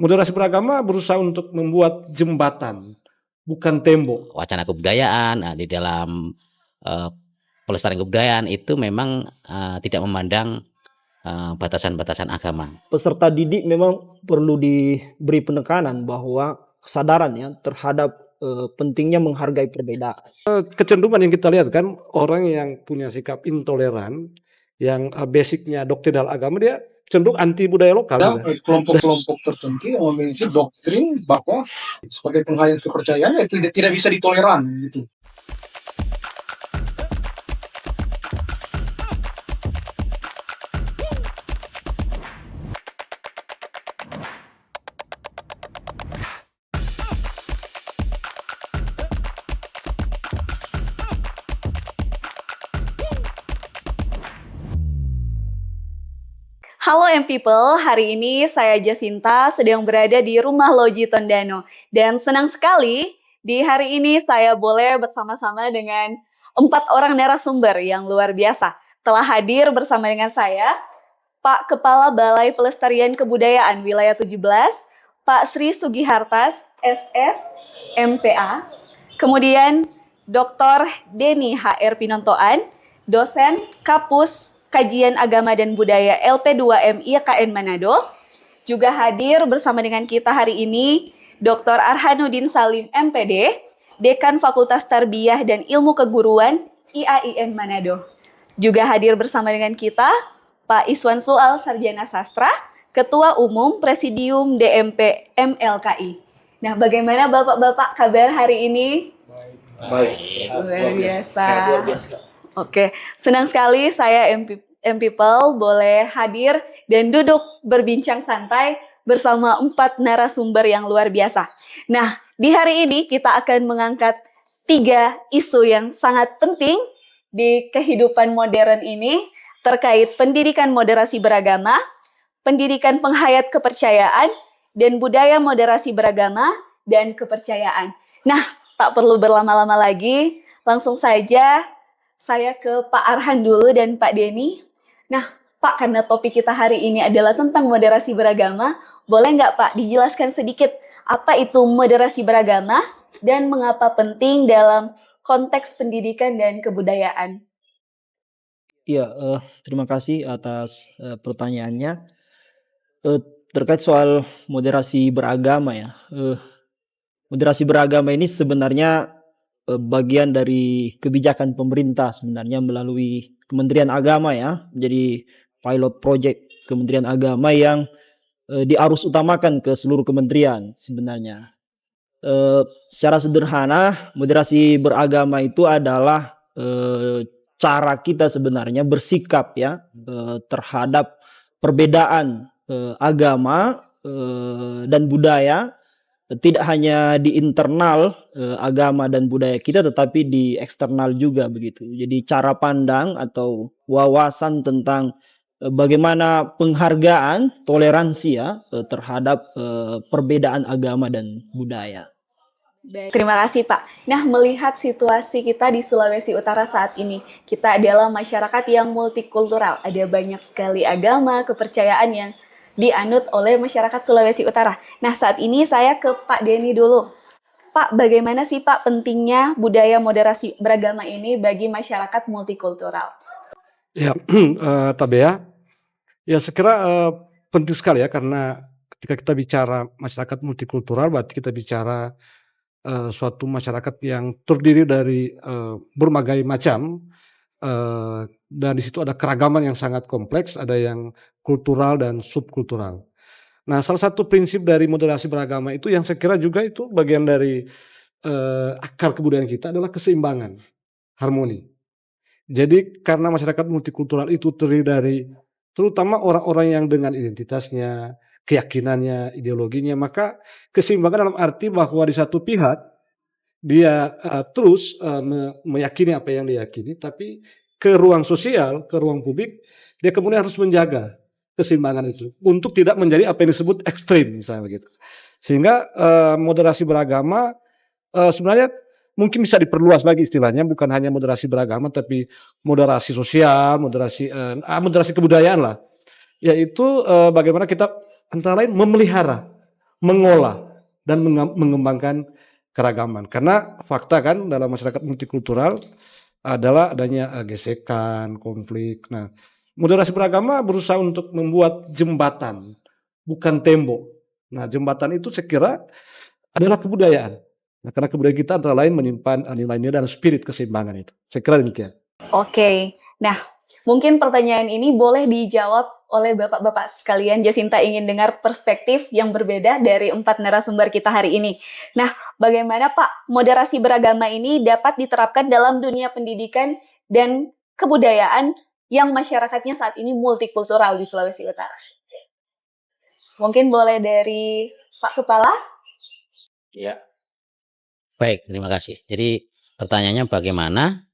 Moderasi beragama berusaha untuk membuat jembatan, bukan tembok. Wacana kebudayaan di dalam pelestarian kebudayaan itu memang tidak memandang batasan-batasan agama. Peserta didik memang perlu diberi penekanan bahwa kesadaran ya terhadap pentingnya menghargai perbedaan. Kecenderungan yang kita lihat kan, orang yang punya sikap intoleran, yang basicnya doktrinal agama, dia cenderung anti budaya lokal. Ada kelompok-kelompok tertentu yang memiliki doktrin bahwa sebagai penghayat kepercayaan itu tidak bisa ditoleran gitu. Halo M-People, hari ini saya Jacinta sedang berada di Rumah Loji Tondano. Dan senang sekali di hari ini saya boleh bersama-sama dengan 4 orang narasumber yang luar biasa. Telah hadir bersama dengan saya, Pak Kepala Balai Pelestarian Kebudayaan Wilayah 17, Pak Sri Sugihartas, SS, MPA. Kemudian Dr. Denny HR Pinontoan, dosen Kapus Kajian Agama dan Budaya LP2M IKN Manado. Juga hadir bersama dengan kita hari ini Dr. Arhanuddin Salim MPD, Dekan Fakultas Tarbiyah dan Ilmu Keguruan IAIN Manado. Juga hadir bersama dengan kita Pak Iswan Sual Sarjana Sastra, Ketua Umum Presidium DMP MLKI. Nah, bagaimana Bapak-bapak kabar hari ini? Baik. Luar biasa. Oke, senang sekali saya M-People boleh hadir dan duduk berbincang santai bersama 4 narasumber yang luar biasa. Nah, di hari ini kita akan mengangkat 3 isu yang sangat penting di kehidupan modern ini terkait pendidikan moderasi beragama, pendidikan penghayat kepercayaan, dan budaya moderasi beragama dan kepercayaan. Nah, tak perlu berlama-lama lagi, langsung saja saya ke Pak Arhan dulu dan Pak Denny. Nah, Pak, karena topik kita hari ini adalah tentang moderasi beragama, boleh nggak Pak dijelaskan sedikit apa itu moderasi beragama dan mengapa penting dalam konteks pendidikan dan kebudayaan? Iya, terima kasih atas pertanyaannya. Terkait soal moderasi beragama ya, moderasi beragama ini sebenarnya bagian dari kebijakan pemerintah sebenarnya melalui Kementerian Agama ya, menjadi pilot project Kementerian Agama yang diarus utamakan ke seluruh kementerian sebenarnya. Secara sederhana, moderasi beragama itu adalah cara kita sebenarnya bersikap ya terhadap perbedaan agama dan budaya, tidak hanya di internal agama dan budaya kita, tetapi di eksternal juga begitu. Jadi cara pandang atau wawasan tentang bagaimana penghargaan, toleransi ya terhadap perbedaan agama dan budaya. Baik, terima kasih Pak. Nah, melihat situasi kita di Sulawesi Utara saat ini, kita adalah masyarakat yang multikultural. Ada banyak sekali agama, kepercayaan yang dianut oleh masyarakat Sulawesi Utara. Nah, saat ini saya ke Pak Denny dulu. Pak, bagaimana sih Pak pentingnya budaya moderasi beragama ini bagi masyarakat multikultural? Ya, Tabea, ya sekira penting sekali ya, karena ketika kita bicara masyarakat multikultural, berarti kita bicara suatu masyarakat yang terdiri dari berbagai macam, dan di situ ada keragaman yang sangat kompleks, ada yang kultural dan subkultural. Nah, salah satu prinsip dari moderasi beragama itu yang saya kira juga itu bagian dari akar kebudayaan kita adalah keseimbangan, harmoni. Jadi karena masyarakat multikultural itu terdiri dari terutama orang-orang yang dengan identitasnya, keyakinannya, ideologinya, maka keseimbangan dalam arti bahwa di satu pihak dia terus meyakini apa yang diyakini, tapi ke ruang sosial, ke ruang publik, dia kemudian harus menjaga keseimbangan itu untuk tidak menjadi apa yang disebut ekstrim misalnya begitu. Sehingga moderasi beragama sebenarnya mungkin bisa diperluas lagi istilahnya, bukan hanya moderasi beragama tapi moderasi sosial, moderasi kebudayaan lah. Yaitu bagaimana kita antara lain memelihara mengolah dan mengembangkan keragaman. Karena fakta kan dalam masyarakat multikultural adalah adanya gesekan, konflik. Nah, moderasi beragama berusaha untuk membuat jembatan, bukan tembok. Nah, jembatan itu saya kira adalah kebudayaan. Nah, karena kebudayaan kita antara lain menyimpan nilai-nilai dan spirit keseimbangan itu. Saya kira demikian. Oke, nah mungkin pertanyaan ini boleh dijawab oleh bapak-bapak sekalian. Jacinta ingin dengar perspektif yang berbeda dari 4 narasumber kita hari ini. Nah, bagaimana Pak moderasi beragama ini dapat diterapkan dalam dunia pendidikan dan kebudayaan yang masyarakatnya saat ini multikultural di Sulawesi Utara? Mungkin boleh dari Pak Kepala? Ya. Baik, terima kasih. Jadi pertanyaannya bagaimana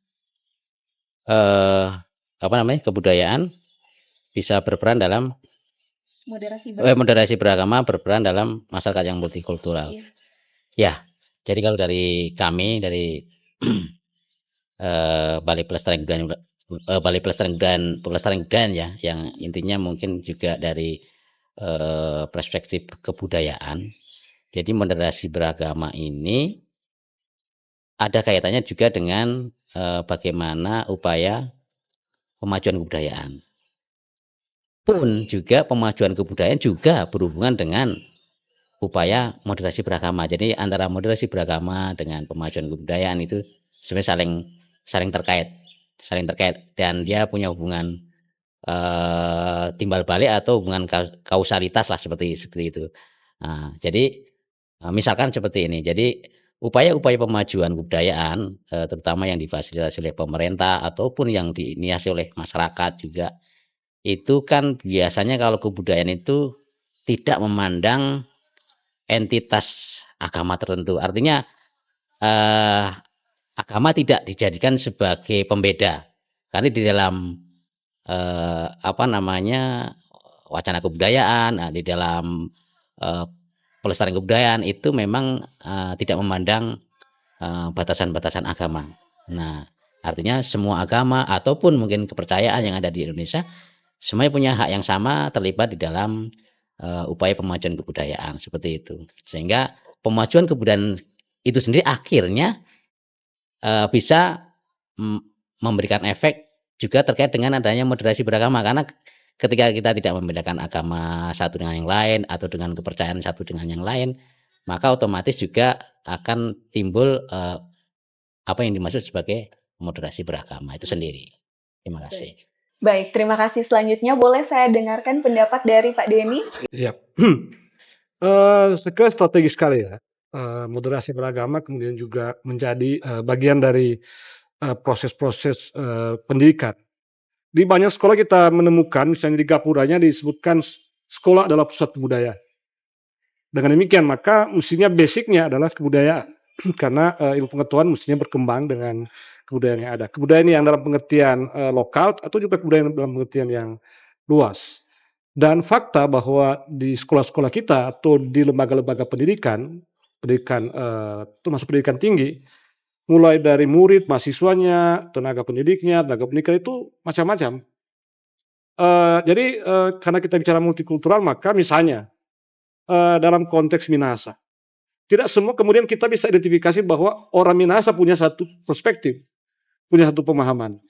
kebudayaan bisa berperan dalam moderasi beragama berperan dalam masyarakat yang multikultural. Iya. Ya, jadi kalau dari kami dari Balai Pelestarian Kebudayaan ya, yang intinya mungkin juga dari perspektif kebudayaan. Jadi moderasi beragama ini ada kaitannya juga dengan bagaimana upaya pemajuan kebudayaan. Pun juga pemajuan kebudayaan juga berhubungan dengan upaya moderasi beragama. Jadi antara moderasi beragama dengan pemajuan kebudayaan itu sebenarnya saling terkait dan dia punya hubungan timbal balik atau hubungan kausalitas lah seperti itu. Nah, jadi misalkan seperti ini. Jadi upaya-upaya pemajuan kebudayaan terutama yang difasilitasi oleh pemerintah ataupun yang diinisiasi oleh masyarakat juga itu kan biasanya kalau kebudayaan itu tidak memandang entitas agama tertentu. Artinya agama tidak dijadikan sebagai pembeda. Karena di dalam wacana kebudayaan, di dalam pelestarian kebudayaan itu memang tidak memandang batasan-batasan agama. Nah, artinya semua agama ataupun mungkin kepercayaan yang ada di Indonesia semuanya punya hak yang sama terlibat di dalam upaya pemajuan kebudayaan seperti itu. Sehingga pemajuan kebudayaan itu sendiri akhirnya bisa memberikan efek juga terkait dengan adanya moderasi beragama, karena ketika kita tidak membedakan agama satu dengan yang lain atau dengan kepercayaan satu dengan yang lain, maka otomatis juga akan timbul apa yang dimaksud sebagai moderasi beragama itu sendiri. Terima kasih. Baik, terima kasih. Selanjutnya boleh saya dengarkan pendapat dari Pak Denny? Iya. Saya kira strategis sekali ya. Moderasi beragama kemudian juga menjadi bagian dari proses-proses pendidikan. Di banyak sekolah kita menemukan, misalnya di gapuranya disebutkan sekolah adalah pusat kebudayaan. Dengan demikian maka mestinya basicnya adalah kebudayaan. Karena ilmu pengetahuan mestinya berkembang dengan kebudayaan yang ada. Kebudayaan yang dalam pengertian lokal atau juga kebudayaan dalam pengertian yang luas. Dan fakta bahwa di sekolah-sekolah kita atau di lembaga-lembaga pendidikan termasuk pendidikan tinggi, mulai dari murid, mahasiswanya, tenaga pendidiknya, tenaga pendidikan itu macam-macam. Jadi karena kita bicara multikultural maka misalnya dalam konteks Minahasa, tidak semua kemudian kita bisa identifikasi bahwa orang Minahasa punya satu perspektif, punya satu pemahaman.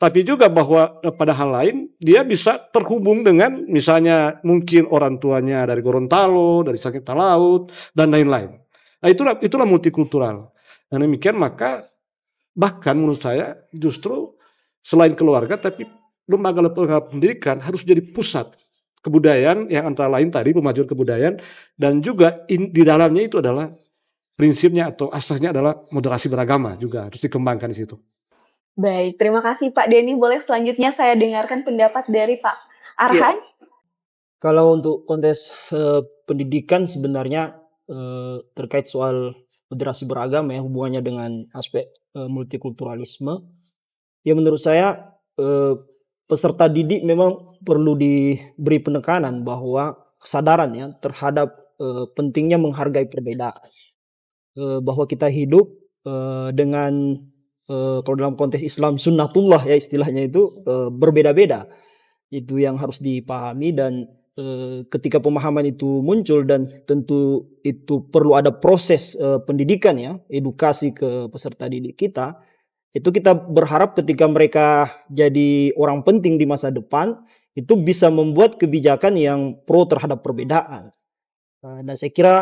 Tapi juga bahwa pada hal lain dia bisa terhubung dengan misalnya mungkin orang tuanya dari Gorontalo, dari Sakita Laut dan lain-lain. Nah, itulah multikultural. Dan demikian maka bahkan menurut saya justru selain keluarga tapi lembaga-lembaga pendidikan harus jadi pusat kebudayaan yang antara lain tadi pemajuan kebudayaan dan juga di dalamnya itu adalah prinsipnya atau asasnya adalah moderasi beragama juga harus dikembangkan di situ. Baik, terima kasih Pak Denny. Boleh selanjutnya saya dengarkan pendapat dari Pak Arhan? Kalau untuk konteks pendidikan sebenarnya terkait soal moderasi beragama ya hubungannya dengan aspek multikulturalisme, ya menurut saya peserta didik memang perlu diberi penekanan bahwa kesadaran ya terhadap pentingnya menghargai perbedaan, bahwa kita hidup dengan kalau dalam konteks Islam sunnatullah ya istilahnya itu berbeda-beda. Itu yang harus dipahami dan ketika pemahaman itu muncul dan tentu itu perlu ada proses pendidikan ya, edukasi ke peserta didik kita, itu kita berharap ketika mereka jadi orang penting di masa depan, itu bisa membuat kebijakan yang pro terhadap perbedaan. Dan saya kira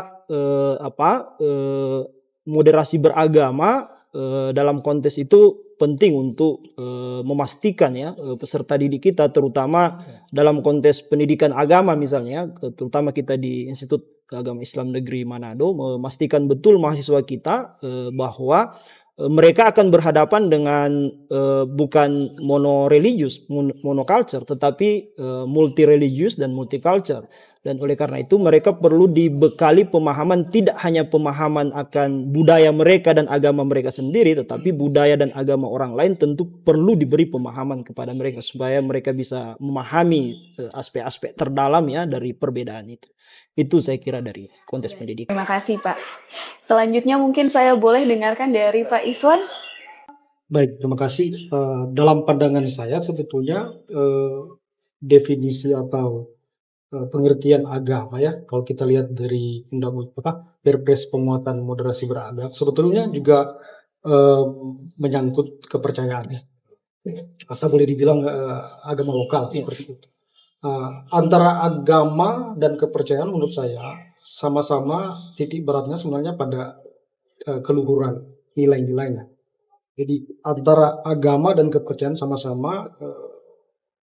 moderasi beragama dalam konteks itu penting untuk memastikan ya peserta didik kita, terutama dalam konteks pendidikan agama misalnya, terutama kita di Institut Keagamaan Islam Negeri Manado, memastikan betul mahasiswa kita bahwa mereka akan berhadapan dengan bukan monoreligius, monoculture, tetapi multireligius dan multiculture. Dan oleh karena itu mereka perlu dibekali pemahaman, tidak hanya pemahaman akan budaya mereka dan agama mereka sendiri, tetapi budaya dan agama orang lain tentu perlu diberi pemahaman kepada mereka supaya mereka bisa memahami aspek-aspek terdalam ya dari perbedaan itu. Itu saya kira dari konteks pendidikan. Terima kasih Pak. Selanjutnya mungkin saya boleh dengarkan dari Pak Iswan. Baik, terima kasih. Dalam pandangan saya sebetulnya definisi atau pengertian agama ya, kalau kita lihat dari Perpres penguatan moderasi beragama, sebetulnya juga menyangkut kepercayaan ya, atau boleh dibilang agama lokal seperti itu. Antara agama dan kepercayaan menurut saya sama-sama titik beratnya sebenarnya pada keluhuran nilai-nilainya. Jadi antara agama dan kepercayaan sama-sama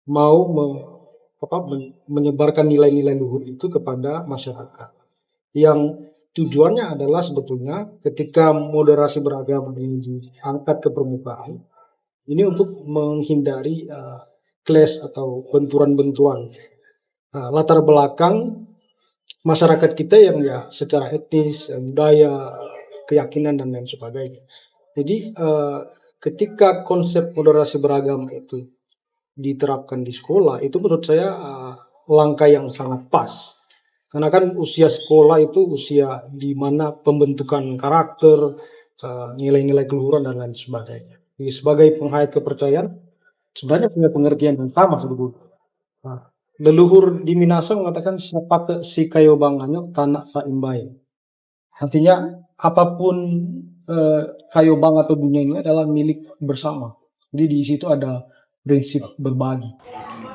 mau menyebarkan nilai-nilai luhur itu kepada masyarakat. Yang tujuannya adalah sebetulnya ketika moderasi beragama ini diangkat ke permukaan, ini untuk menghindari clash atau benturan-benturan latar belakang masyarakat kita yang ya secara etnis, budaya, keyakinan dan lain sebagainya. Jadi ketika konsep moderasi beragama itu diterapkan di sekolah, itu menurut saya langkah yang sangat pas. Karena kan usia sekolah itu usia di mana pembentukan karakter, nilai-nilai keluhuran dan lain sebagainya. Jadi sebagai penghayat kepercayaan, sebenarnya punya pengertian yang sama sebetulnya. Leluhur di Minahasa mengatakan siapa si kayo banganyo tanah tak imbai. Artinya apapun kayo bang atau dunia ini adalah milik bersama. Jadi di situ ada prinsip berbagi.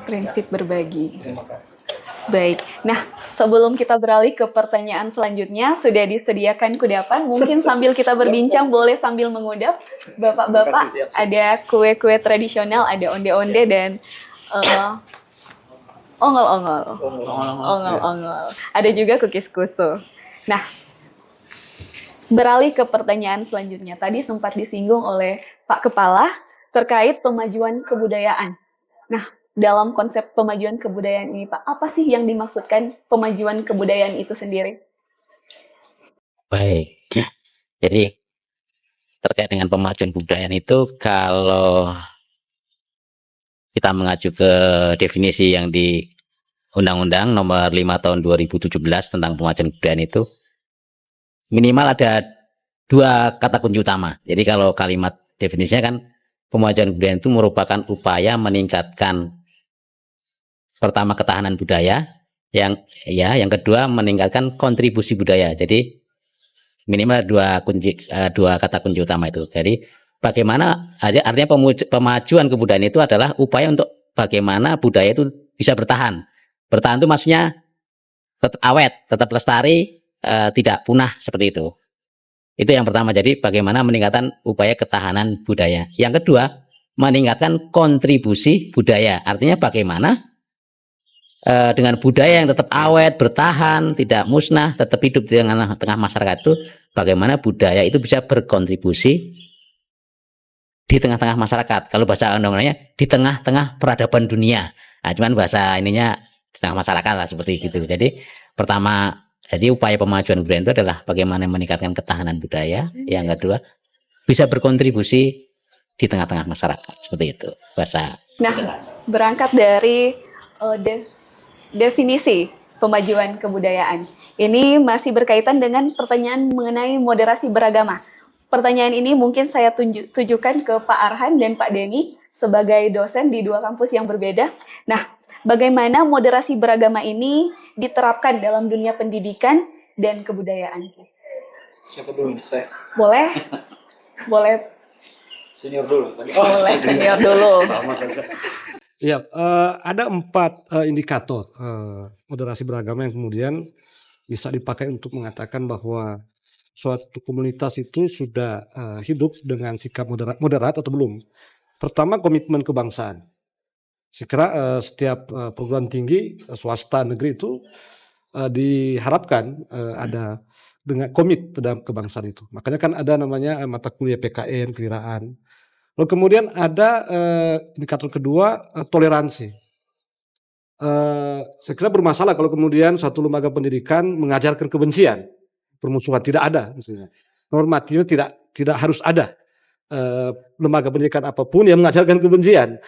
Prinsip berbagi. Baik. Nah, sebelum kita beralih ke pertanyaan selanjutnya, sudah disediakan kudapan. Mungkin sambil kita berbincang, boleh sambil mengudap. Bapak-bapak, ada kue-kue tradisional, ada onde-onde dan ongol-ongol. Ongol-ongol. Ada juga cookies kusu. Nah, beralih ke pertanyaan selanjutnya. Tadi sempat disinggung oleh Pak Kepala terkait pemajuan kebudayaan. Nah, dalam konsep pemajuan kebudayaan ini, Pak, apa sih yang dimaksudkan pemajuan kebudayaan itu sendiri? Baik, jadi terkait dengan pemajuan kebudayaan itu, kalau kita mengacu ke definisi yang di Undang-Undang Nomor 5 Tahun 2017 tentang pemajuan kebudayaan itu, minimal ada 2 kata kunci utama. Jadi kalau kalimat definisinya kan, pemajuan kebudayaan itu merupakan upaya meningkatkan pertama ketahanan budaya, yang kedua meningkatkan kontribusi budaya. Jadi minimal 2 kata kunci utama itu. Jadi bagaimana, artinya pemajuan kebudayaan itu adalah upaya untuk bagaimana budaya itu bisa bertahan. Bertahan itu maksudnya tetap awet, tetap lestari, tidak punah seperti itu. Itu yang pertama. Jadi bagaimana meningkatkan upaya ketahanan budaya. Yang kedua, meningkatkan kontribusi budaya. Artinya bagaimana dengan budaya yang tetap awet, bertahan, tidak musnah, tetap hidup di tengah masyarakat itu, bagaimana budaya itu bisa berkontribusi di tengah-tengah masyarakat. Kalau bahasa undang-undangnya di tengah-tengah peradaban dunia. Nah, cuman bahasa ininya di tengah masyarakat lah seperti itu. Jadi pertama, jadi upaya pemajuan budaya itu adalah bagaimana meningkatkan ketahanan budaya. Yang kedua, bisa berkontribusi di tengah-tengah masyarakat seperti itu bahasa. Nah, berangkat dari definisi pemajuan kebudayaan. Ini masih berkaitan dengan pertanyaan mengenai moderasi beragama. Pertanyaan ini mungkin saya tujukan ke Pak Arhan dan Pak Denny sebagai dosen di 2 kampus yang berbeda. Nah, bagaimana moderasi beragama ini diterapkan dalam dunia pendidikan dan kebudayaan. Siapa dulu nih? Saya. Boleh? Boleh. Senior dulu. Boleh senior dulu. Ya, ada 4 indikator moderasi beragama yang kemudian bisa dipakai untuk mengatakan bahwa suatu komunitas itu sudah hidup dengan sikap moderat atau belum. Pertama, komitmen kebangsaan. Saya kira setiap perguruan tinggi swasta negeri itu diharapkan ada dengan komit terhadap kebangsaan itu. Makanya kan ada namanya mata kuliah PKN, kewirausahaan. Lalu kemudian ada indikator kedua, toleransi. Saya kira bermasalah kalau kemudian satu lembaga pendidikan mengajarkan kebencian, permusuhan, tidak ada misalnya. Normatifnya tidak harus ada lembaga pendidikan apapun yang mengajarkan kebencian,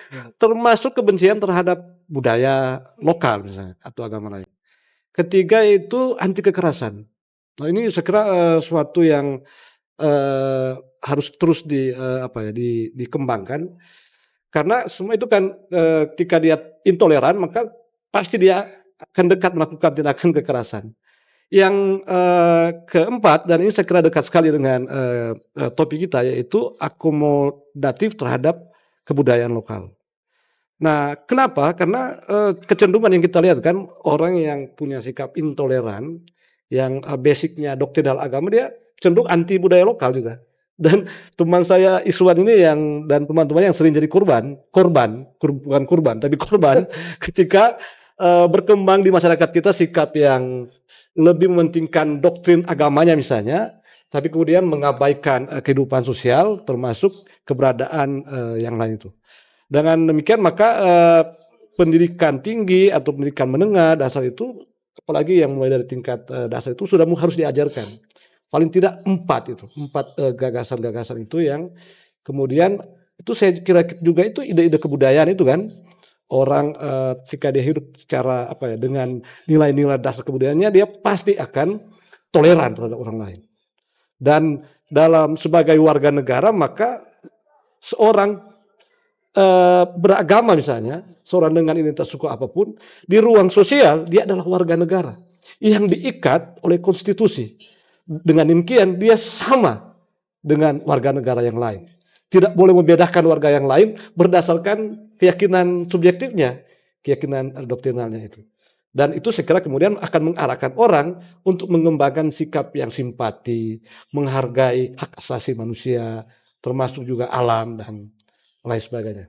termasuk kebencian terhadap budaya lokal misalnya atau agama lain. Ketiga itu anti kekerasan. Nah ini saya kira suatu yang harus terus dikembangkan, karena semua itu kan ketika dia intoleran maka pasti dia akan dekat melakukan tindakan kekerasan. Yang keempat, dan ini saya kira dekat sekali dengan topik kita, yaitu akomodatif terhadap kebudayaan lokal. Nah, kenapa? Karena kecenderungan yang kita lihat kan, orang yang punya sikap intoleran, yang basicnya doktrinal agama, dia cenderung anti budaya lokal juga. Dan teman saya Iswan ini dan teman-teman yang sering jadi korban ketika berkembang di masyarakat kita sikap yang lebih mementingkan doktrin agamanya misalnya, tapi kemudian mengabaikan kehidupan sosial termasuk keberadaan yang lain itu. Dengan demikian maka pendidikan tinggi atau pendidikan menengah dasar itu, apalagi yang mulai dari tingkat dasar itu sudah harus diajarkan. Paling tidak 4 gagasan-gagasan itu yang kemudian itu saya kira juga itu ide-ide kebudayaan itu kan. Orang jika dia hidup secara dengan nilai-nilai dasar kebudayaannya, dia pasti akan toleran terhadap orang lain. Dan sebagai warga negara maka seorang beragama misalnya, seorang dengan identitas suku apapun, di ruang sosial dia adalah warga negara yang diikat oleh konstitusi. Dengan demikian dia sama dengan warga negara yang lain. Tidak boleh membedakan warga yang lain berdasarkan keyakinan subjektifnya, keyakinan doktrinalnya itu. Dan itu saya kira kemudian akan mengarahkan orang untuk mengembangkan sikap yang simpati, menghargai hak asasi manusia, termasuk juga alam dan lain sebagainya.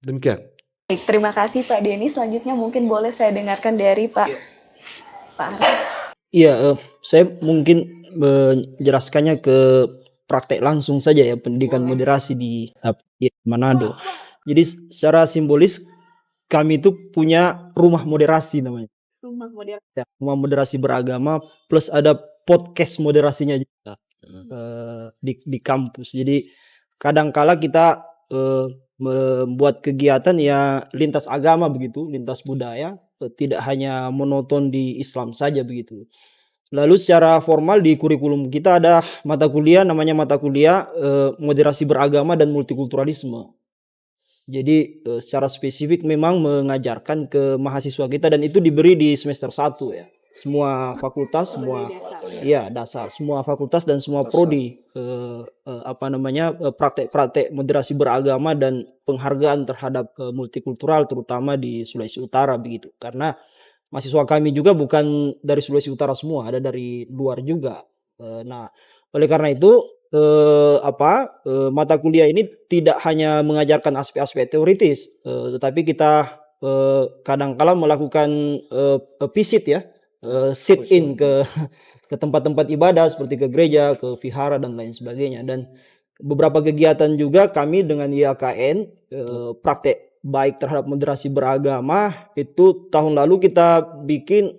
Demikian. Baik, terima kasih Pak Denny. Selanjutnya mungkin boleh saya dengarkan dari Pak Arif. Iya, saya mungkin menjelaskannya ke praktek langsung saja ya, pendidikan moderasi di Manado. Jadi secara simbolis kami itu punya rumah moderasi namanya. Ya, rumah moderasi beragama plus ada podcast moderasinya juga di kampus. Jadi kadangkala kita membuat kegiatan ya lintas agama begitu, lintas budaya, tidak hanya monoton di Islam saja begitu. Lalu secara formal di kurikulum kita ada mata kuliah, namanya mata kuliah moderasi beragama dan multikulturalisme. Jadi secara spesifik memang mengajarkan ke mahasiswa kita, dan itu diberi di semester 1 ya. Semua fakultas, dasar, semua fakultas dan semua prodi praktek-praktek moderasi beragama dan penghargaan terhadap multikultural terutama di Sulawesi Utara begitu. Karena mahasiswa kami juga bukan dari Sulawesi Utara semua, ada dari luar juga. Nah, oleh karena itu mata kuliah ini tidak hanya mengajarkan aspek-aspek teoritis, tetapi kita kadang-kala melakukan visit ya, sit in ke tempat-tempat ibadah seperti ke gereja, ke vihara dan lain sebagainya. Dan beberapa kegiatan juga kami dengan YKN praktek baik terhadap moderasi beragama. Itu tahun lalu kita bikin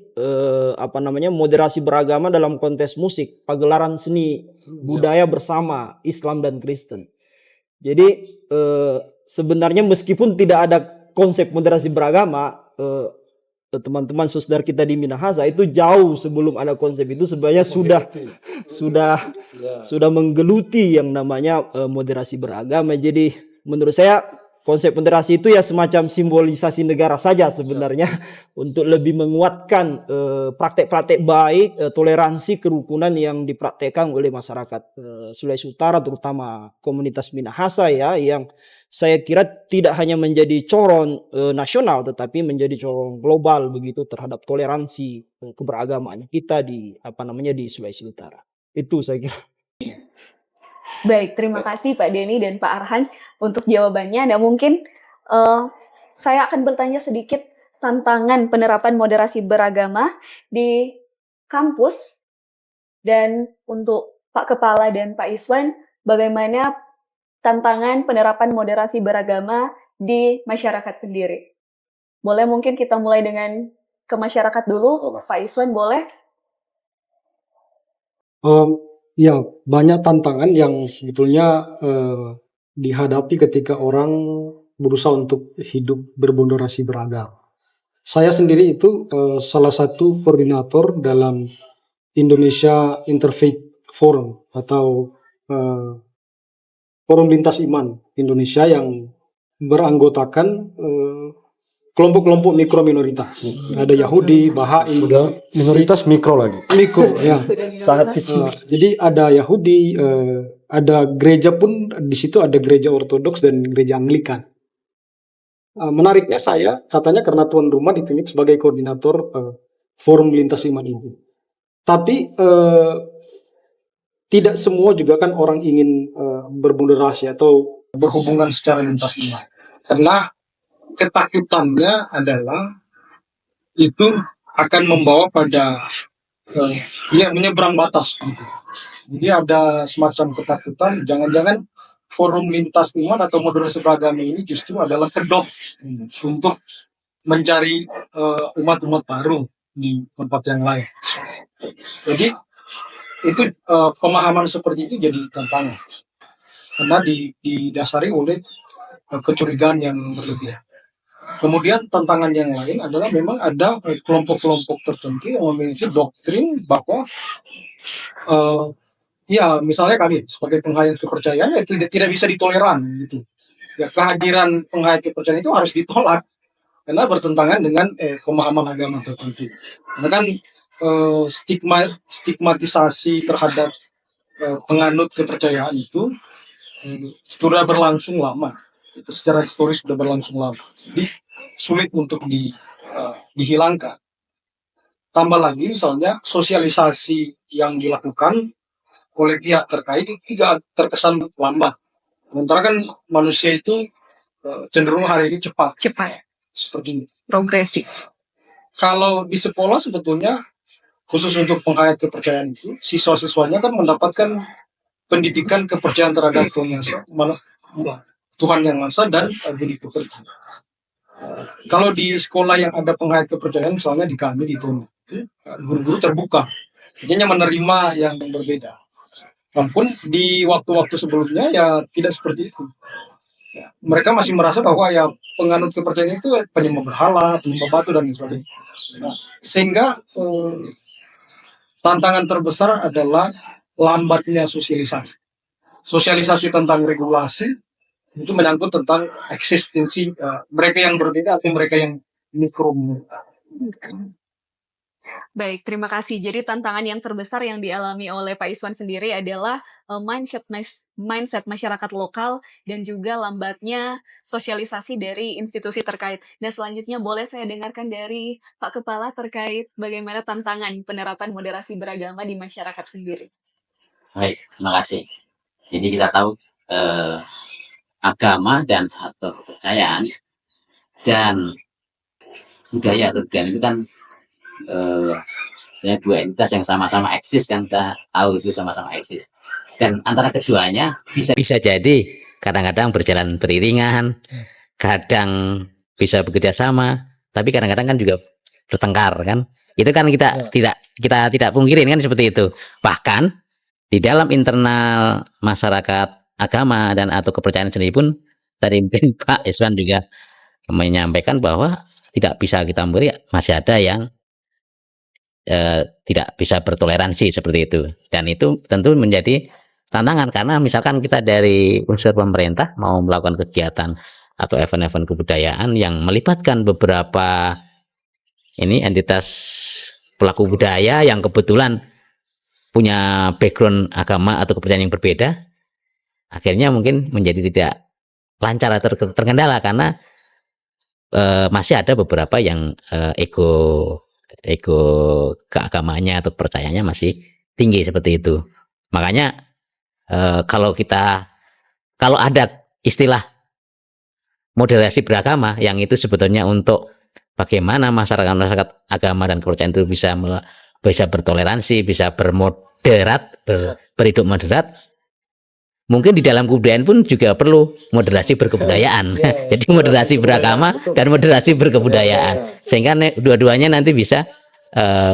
moderasi beragama dalam konteks musik, pagelaran seni budaya bersama Islam dan Kristen. Jadi sebenarnya meskipun tidak ada konsep moderasi beragama, teman-teman saudara kita di Minahasa itu jauh sebelum ada konsep itu sebenarnya sudah menggeluti yang namanya moderasi beragama. Jadi menurut saya konsep moderasi itu ya semacam simbolisasi negara saja sebenarnya untuk lebih menguatkan praktek-praktek baik, toleransi, kerukunan yang dipraktekkan oleh masyarakat Sulawesi Utara, terutama komunitas Minahasa ya, yang saya kira tidak hanya menjadi corong nasional, tetapi menjadi corong global begitu terhadap toleransi keberagamaan kita di di Sulawesi Utara. Itu saya kira. Baik, terima kasih Pak Denny dan Pak Arhan untuk jawabannya. Nah, mungkin saya akan bertanya sedikit tantangan penerapan moderasi beragama di kampus, dan untuk Pak Kepala dan Pak Iswan, bagaimana tantangan penerapan moderasi beragama di masyarakat sendiri? Boleh mungkin kita mulai dengan ke masyarakat dulu, Pak Iswan boleh? Ya, banyak tantangan yang sebetulnya dihadapi ketika orang berusaha untuk hidup bermoderasi beragama. Saya sendiri itu salah satu koordinator dalam Indonesia Interfaith Forum atau Forum Lintas Iman Indonesia yang beranggotakan kelompok-kelompok mikro minoritas. Ada Yahudi, Bahai, Sudah minoritas mikro lagi. mikro ya. Sangat kecil. Jadi ada Yahudi, ada gereja pun di situ, ada gereja Ortodoks dan gereja Anglikan. Menariknya saya katanya karena tuan rumah ditunjuk sebagai koordinator Forum Lintas Iman ini. Tapi tidak semua juga kan orang ingin bermoderasi atau berhubungan secara lintas iman. Karena ketakutannya adalah itu akan membawa pada menyeberang batas. Jadi ada semacam ketakutan, jangan-jangan forum lintas iman atau moderasi beragama ini justru adalah kedok untuk mencari umat-umat baru di tempat yang lain. Jadi itu pemahaman seperti itu jadi tantangan karena didasari oleh kecurigaan yang berlebihan. Kemudian tantangan yang lain adalah memang ada kelompok-kelompok tertentu yang memiliki doktrin bahwa ya misalnya kami sebagai penghayat kepercayaan itu tidak bisa ditoleran gitu. Ya, kehadiran penghayat kepercayaan itu harus ditolak karena bertentangan dengan pemahaman agama tertentu. Karena kan stigmatisasi terhadap penganut kepercayaan itu sudah berlangsung lama. Itu secara historis sudah berlangsung lama. Jadi sulit untuk dihilangkan. Tambah lagi misalnya sosialisasi yang dilakukan oleh pihak terkait itu tidak terkesan lambat. Sementara kan manusia itu cenderung hari ini cepat. Seperti ini. Progresif. Kalau di sekolah sebetulnya khusus untuk penghayat kepercayaan itu siswa-siswanya kan mendapatkan pendidikan kepercayaan terhadap Tuhan yang Maha dan budi pekerti. Kalau di sekolah yang ada penghayat kepercayaan, misalnya di kami di Tono, guru-guru terbuka, hanya menerima yang berbeda. Walaupun di waktu-waktu sebelumnya ya tidak seperti itu. Ya, mereka masih merasa bahwa ya penganut kepercayaan itu penyembah berhala, penyembah batu dan sebagainya. Nah, sehingga tantangan terbesar adalah lambatnya sosialisasi. Sosialisasi tentang regulasi itu menyangkut tentang eksistensi mereka yang berbeda atau mereka yang mikro. Baik, terima kasih. Jadi tantangan yang terbesar yang dialami oleh Pak Iswan sendiri adalah mindset masyarakat lokal dan juga lambatnya sosialisasi dari institusi terkait. Dan selanjutnya boleh saya dengarkan dari Pak Kepala terkait bagaimana tantangan penerapan moderasi beragama di masyarakat sendiri. Baik, terima kasih. Jadi kita tahu agama dan atau kepercayaan dan budaya atau budaya itu kan sebenarnya dua entitas yang sama-sama eksis, kan kita tahu itu sama-sama eksis, dan antara keduanya bisa jadi kadang-kadang berjalan beriringan, kadang bisa bekerja sama, tapi kadang-kadang kan juga bertengkar kan. Itu kan kita tidak pungkirin kan seperti itu. Bahkan di dalam internal masyarakat agama dan atau kepercayaan sendiri pun tadi mungkin Pak Iswan juga menyampaikan bahwa tidak bisa kita memberi, masih ada yang tidak bisa bertoleransi seperti itu, dan itu tentu menjadi tantangan karena misalkan kita dari unsur pemerintah mau melakukan kegiatan atau event-event kebudayaan yang melibatkan beberapa entitas pelaku budaya yang kebetulan punya background agama atau kepercayaan yang berbeda, akhirnya mungkin menjadi tidak lancar atau terkendala karena masih ada beberapa yang ego keagamaannya atau kepercayaannya masih tinggi seperti itu. Makanya kalau ada istilah moderasi beragama yang itu sebetulnya untuk bagaimana masyarakat agama dan kepercayaan itu bisa bertoleransi, bisa berhidup moderat. Mungkin di dalam kebudayaan pun juga perlu moderasi berkebudayaan. Jadi moderasi beragama dan moderasi berkebudayaan. Sehingga dua-duanya nanti bisa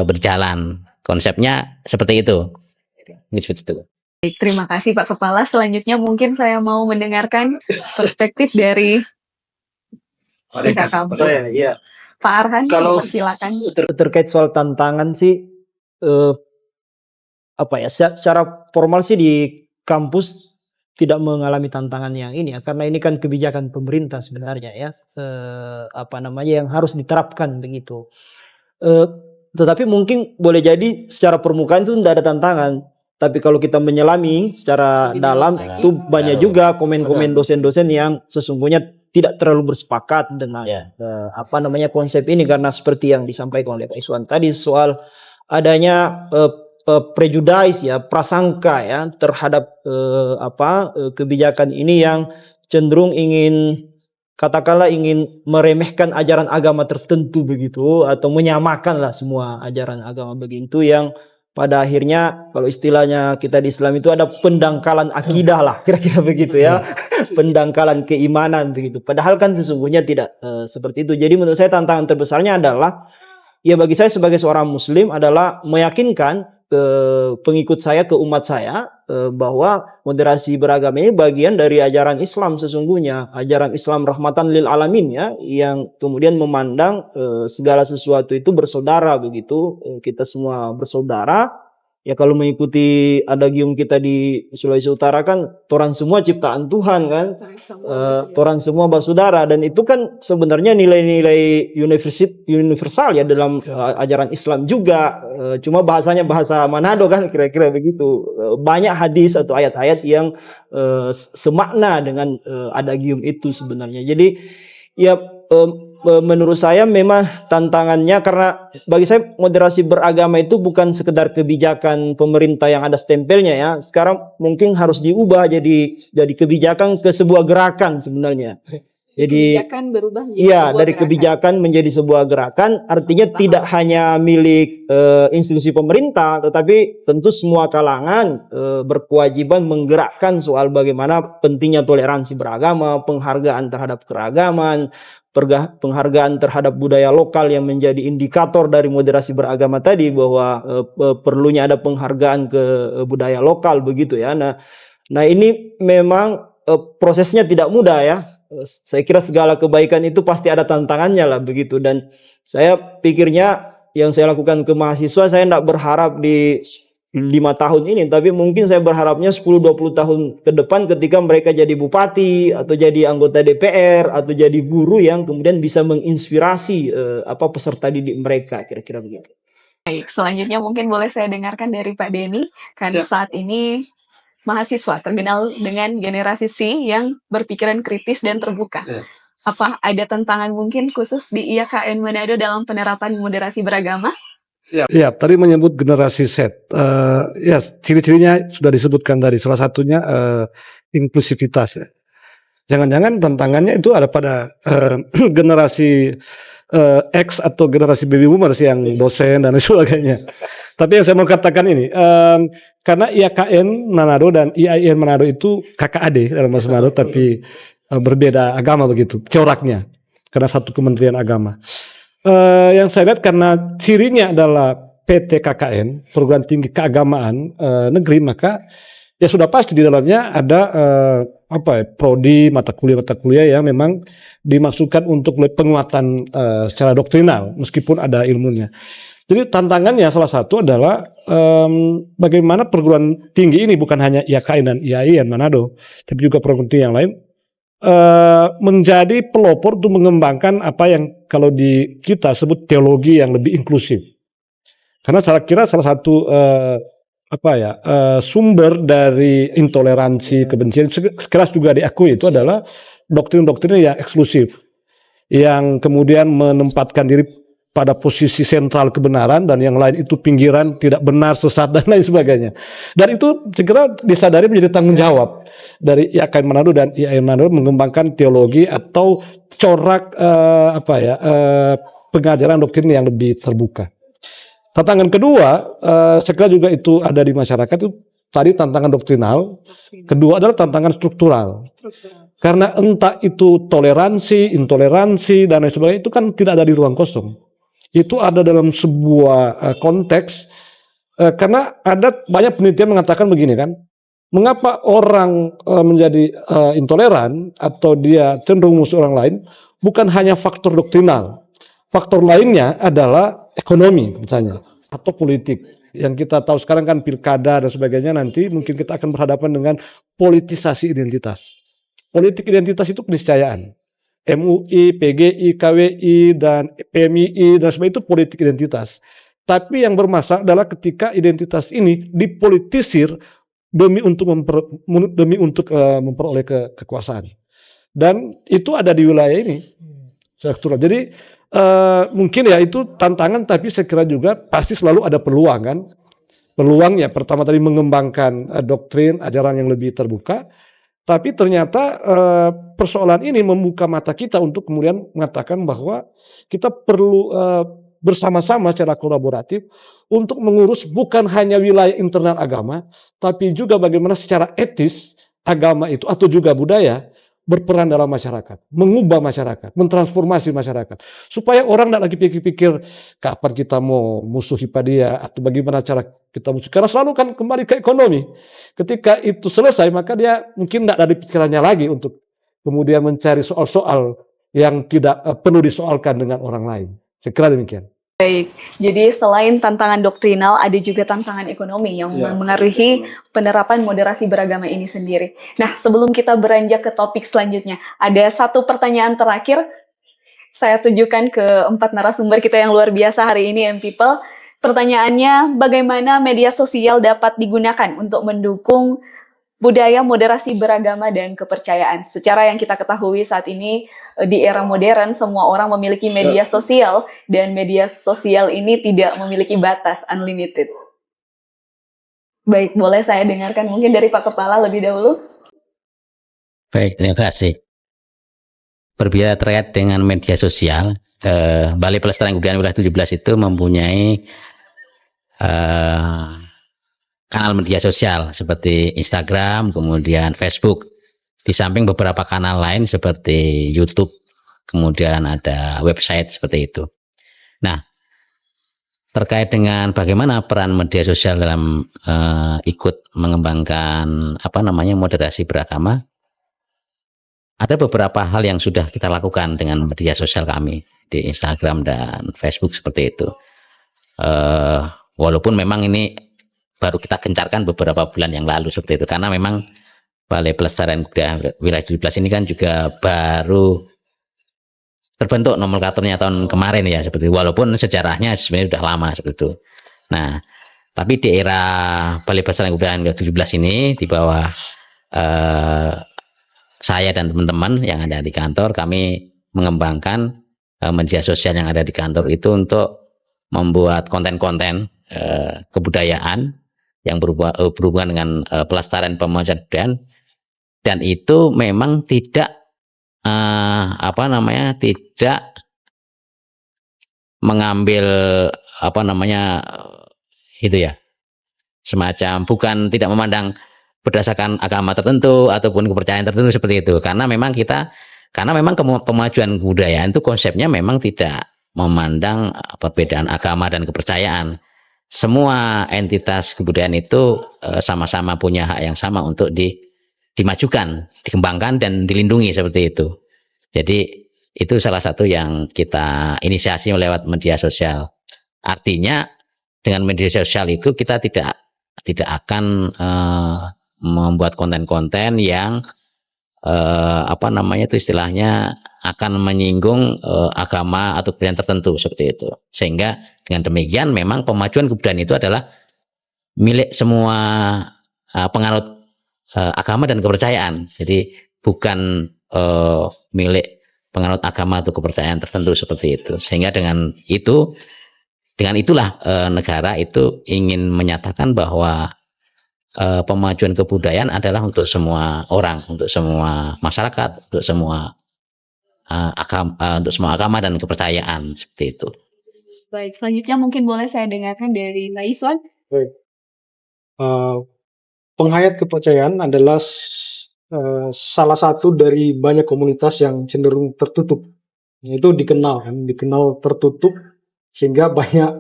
berjalan. Konsepnya seperti itu. Baik, terima kasih Pak Kepala. Selanjutnya mungkin saya mau mendengarkan perspektif dari pihak kampus. Pak Arhan, Kalau silakan. terkait soal tantangan sih, secara formal sih di kampus tidak mengalami tantangan yang ini ya, karena ini kan kebijakan pemerintah sebenarnya ya, yang harus diterapkan begitu. Tetapi mungkin boleh jadi secara permukaan itu tidak ada tantangan, tapi kalau kita menyelami secara dalam itu banyak juga komen-komen dosen-dosen yang sesungguhnya tidak terlalu bersepakat dengan konsep ini, karena seperti yang disampaikan oleh Pak Iswan tadi soal adanya prejudice ya, prasangka ya terhadap kebijakan ini yang cenderung ingin meremehkan ajaran agama tertentu begitu, atau menyamakanlah semua ajaran agama begitu, yang pada akhirnya kalau istilahnya kita di Islam itu ada pendangkalan akidah lah, kira-kira begitu ya. Pendangkalan keimanan begitu. Padahal kan sesungguhnya tidak seperti itu. Jadi menurut saya tantangan terbesarnya adalah, ya bagi saya sebagai seorang muslim adalah meyakinkan ke pengikut saya, ke umat saya, bahwa moderasi beragama ini bagian dari ajaran Islam sesungguhnya, ajaran Islam rahmatan lil alamin ya, yang kemudian memandang segala sesuatu itu bersaudara begitu, kita semua bersaudara. Ya kalau mengikuti adagium kita di Sulawesi Utara kan, toran semua ciptaan Tuhan kan, toran semua bersaudara, dan itu kan sebenarnya nilai-nilai universal ya dalam ajaran Islam juga, cuma bahasanya bahasa Manado kan, kira-kira begitu. Banyak hadis atau ayat-ayat yang semakna dengan adagium itu sebenarnya. Jadi ya menurut saya memang tantangannya, karena bagi saya moderasi beragama itu bukan sekedar kebijakan pemerintah yang ada stempelnya ya. Sekarang mungkin harus diubah jadi kebijakan ke sebuah gerakan sebenarnya. Jadi Kebijakan berubah menjadi iya, sebuah dari gerakan. kebijakan menjadi sebuah gerakan, artinya tidak hanya milik institusi pemerintah, tetapi tentu semua kalangan berkewajiban menggerakkan soal bagaimana pentingnya toleransi beragama, penghargaan terhadap keragaman, penghargaan terhadap budaya lokal yang menjadi indikator dari moderasi beragama tadi, bahwa perlunya ada penghargaan ke budaya lokal begitu ya. Nah ini memang prosesnya tidak mudah ya. Saya kira segala kebaikan itu pasti ada tantangannya lah begitu, dan saya pikirnya yang saya lakukan ke mahasiswa, saya tidak berharap di 5 tahun ini, tapi mungkin saya berharapnya 10-20 tahun ke depan ketika mereka jadi bupati atau jadi anggota DPR atau jadi guru yang kemudian bisa menginspirasi peserta didik mereka, kira-kira begitu. Baik, selanjutnya mungkin boleh saya dengarkan dari Pak Denny, kan saat ini mahasiswa terkenal dengan generasi C yang berpikiran kritis dan terbuka. Apa ada tantangan mungkin khusus di IAKN Manado dalam penerapan moderasi beragama? Ya, tadi menyebut generasi Z. Ya, ciri-cirinya sudah disebutkan tadi. Salah satunya inklusivitas. Ya. Jangan-jangan tantangannya itu ada pada generasi X atau generasi baby boomers yang dosen dan sebagainya. Tapi yang saya mau katakan ini, karena IAKN Manado dan IAIN Manado itu kakak adik dalam bahasa Manado, tapi berbeda agama begitu, coraknya, karena satu kementerian agama. Yang saya lihat karena cirinya adalah PT KKN, Perguruan Tinggi Keagamaan Negeri, maka ya sudah pasti di dalamnya ada prodi mata kuliah yang memang dimaksudkan untuk penguatan secara doktrinal meskipun ada ilmunya. Jadi tantangannya salah satu adalah bagaimana perguruan tinggi ini, bukan hanya IAKN dan IAIN Manado, tapi juga perguruan tinggi yang lain menjadi pelopor untuk mengembangkan apa yang kalau di kita sebut teologi yang lebih inklusif. Karena saya kira salah satu sumber dari intoleransi, kebencian sekeras juga diakui itu adalah doktrin-doktrin yang eksklusif, yang kemudian menempatkan diri pada posisi sentral kebenaran dan yang lain itu pinggiran, tidak benar, sesat dan lain sebagainya. Dan itu segera disadari menjadi tanggung jawab dari IAKM Manado dan IAIN Manado mengembangkan teologi atau corak pengajaran doktrin yang lebih terbuka. Tantangan kedua, saya kira juga itu ada di masyarakat itu tadi tantangan doktrinal. Kedua adalah tantangan struktural. Karena entah itu toleransi, intoleransi dan lain sebagainya itu kan tidak ada di ruang kosong. Itu ada dalam sebuah konteks karena ada banyak penelitian mengatakan begini kan, mengapa orang menjadi intoleran atau dia cenderung musuh orang lain bukan hanya faktor doktrinal, faktor lainnya adalah ekonomi misalnya atau politik. Yang kita tahu sekarang kan pilkada dan sebagainya, nanti mungkin kita akan berhadapan dengan politisasi identitas. Politik identitas itu keniscayaan. MUI, PGI, KWI, dan PMII, dan sebagainya itu politik identitas. Tapi yang bermasalah adalah ketika identitas ini dipolitisir demi untuk memperoleh kekuasaan. Dan itu ada di wilayah ini. Jadi mungkin ya itu tantangan, tapi saya kira juga pasti selalu ada peluang kan. Peluang ya pertama tadi mengembangkan doktrin, ajaran yang lebih terbuka. Tapi ternyata persoalan ini membuka mata kita untuk kemudian mengatakan bahwa kita perlu bersama-sama secara kolaboratif untuk mengurus bukan hanya wilayah internal agama, tapi juga bagaimana secara etis agama itu atau juga budaya berperan dalam masyarakat, mengubah masyarakat, mentransformasi masyarakat. Supaya orang tidak lagi pikir-pikir kapan kita mau musuhi dia atau bagaimana cara kita musuh. Karena selalu kan kembali ke ekonomi. Ketika itu selesai maka dia mungkin tidak ada di pikirannya lagi untuk kemudian mencari soal-soal yang tidak perlu disoalkan dengan orang lain. Saya kira demikian. Baik, jadi selain tantangan doktrinal, ada juga tantangan ekonomi yang mengaruhi penerapan moderasi beragama ini sendiri. Nah, sebelum kita beranjak ke topik selanjutnya, ada satu pertanyaan terakhir saya tujukan ke 4 narasumber kita yang luar biasa hari ini, M-People. Pertanyaannya, bagaimana media sosial dapat digunakan untuk mendukung budaya moderasi beragama dan kepercayaan? Secara yang kita ketahui saat ini di era modern semua orang memiliki media sosial dan media sosial ini tidak memiliki batas, unlimited. Baik, boleh saya dengarkan mungkin dari Pak Kepala lebih dahulu. Baik, terima kasih. Berbicara terkait dengan media sosial, Balai Pelestarian Kebudayaan Wilayah 17 itu mempunyai kanal media sosial seperti Instagram, kemudian Facebook, di samping beberapa kanal lain seperti YouTube, kemudian ada website seperti itu. Nah, terkait dengan bagaimana peran media sosial dalam ikut mengembangkan moderasi beragama, ada beberapa hal yang sudah kita lakukan dengan media sosial kami di Instagram dan Facebook seperti itu. Walaupun memang ini baru kita gencarkan beberapa bulan yang lalu seperti itu, karena memang Balai Pelestarian Kebudayaan Wilayah 17 ini kan juga baru terbentuk nomenklaturnya tahun kemarin ya seperti itu. Walaupun sejarahnya sebenarnya sudah lama seperti itu. Nah, tapi di era Balai Pelestarian Kebudayaan Wilayah 17 ini di bawah saya dan teman-teman yang ada di kantor, kami mengembangkan media sosial yang ada di kantor itu untuk membuat konten-konten kebudayaan yang berhubungan dengan pelestarian pemajuan kebudayaan, dan itu memang tidak tidak mengambil semacam bukan tidak memandang berdasarkan agama tertentu ataupun kepercayaan tertentu seperti itu, karena memang pemajuan kebudayaan itu konsepnya memang tidak memandang perbedaan agama dan kepercayaan. Semua entitas kebudayaan itu sama-sama punya hak yang sama untuk dimajukan, dikembangkan dan dilindungi seperti itu. Jadi itu salah satu yang kita inisiasi lewat media sosial. Artinya dengan media sosial itu kita tidak akan membuat konten-konten yang apa namanya itu istilahnya akan menyinggung agama atau kepercayaan tertentu seperti itu. Sehingga dengan demikian memang pemajuan kebudayaan itu adalah milik semua penganut agama dan kepercayaan. Jadi bukan milik penganut agama atau kepercayaan tertentu seperti itu. Sehingga dengan itulah negara itu ingin menyatakan bahwa pemajuan kebudayaan adalah untuk semua orang, untuk semua masyarakat, untuk semua agama dan kepercayaan seperti itu. Baik, selanjutnya mungkin boleh saya dengarkan dari Mbak Iswan. Baik. Penghayat kepercayaan adalah salah satu dari banyak komunitas yang cenderung tertutup. Itu dikenal tertutup, sehingga banyak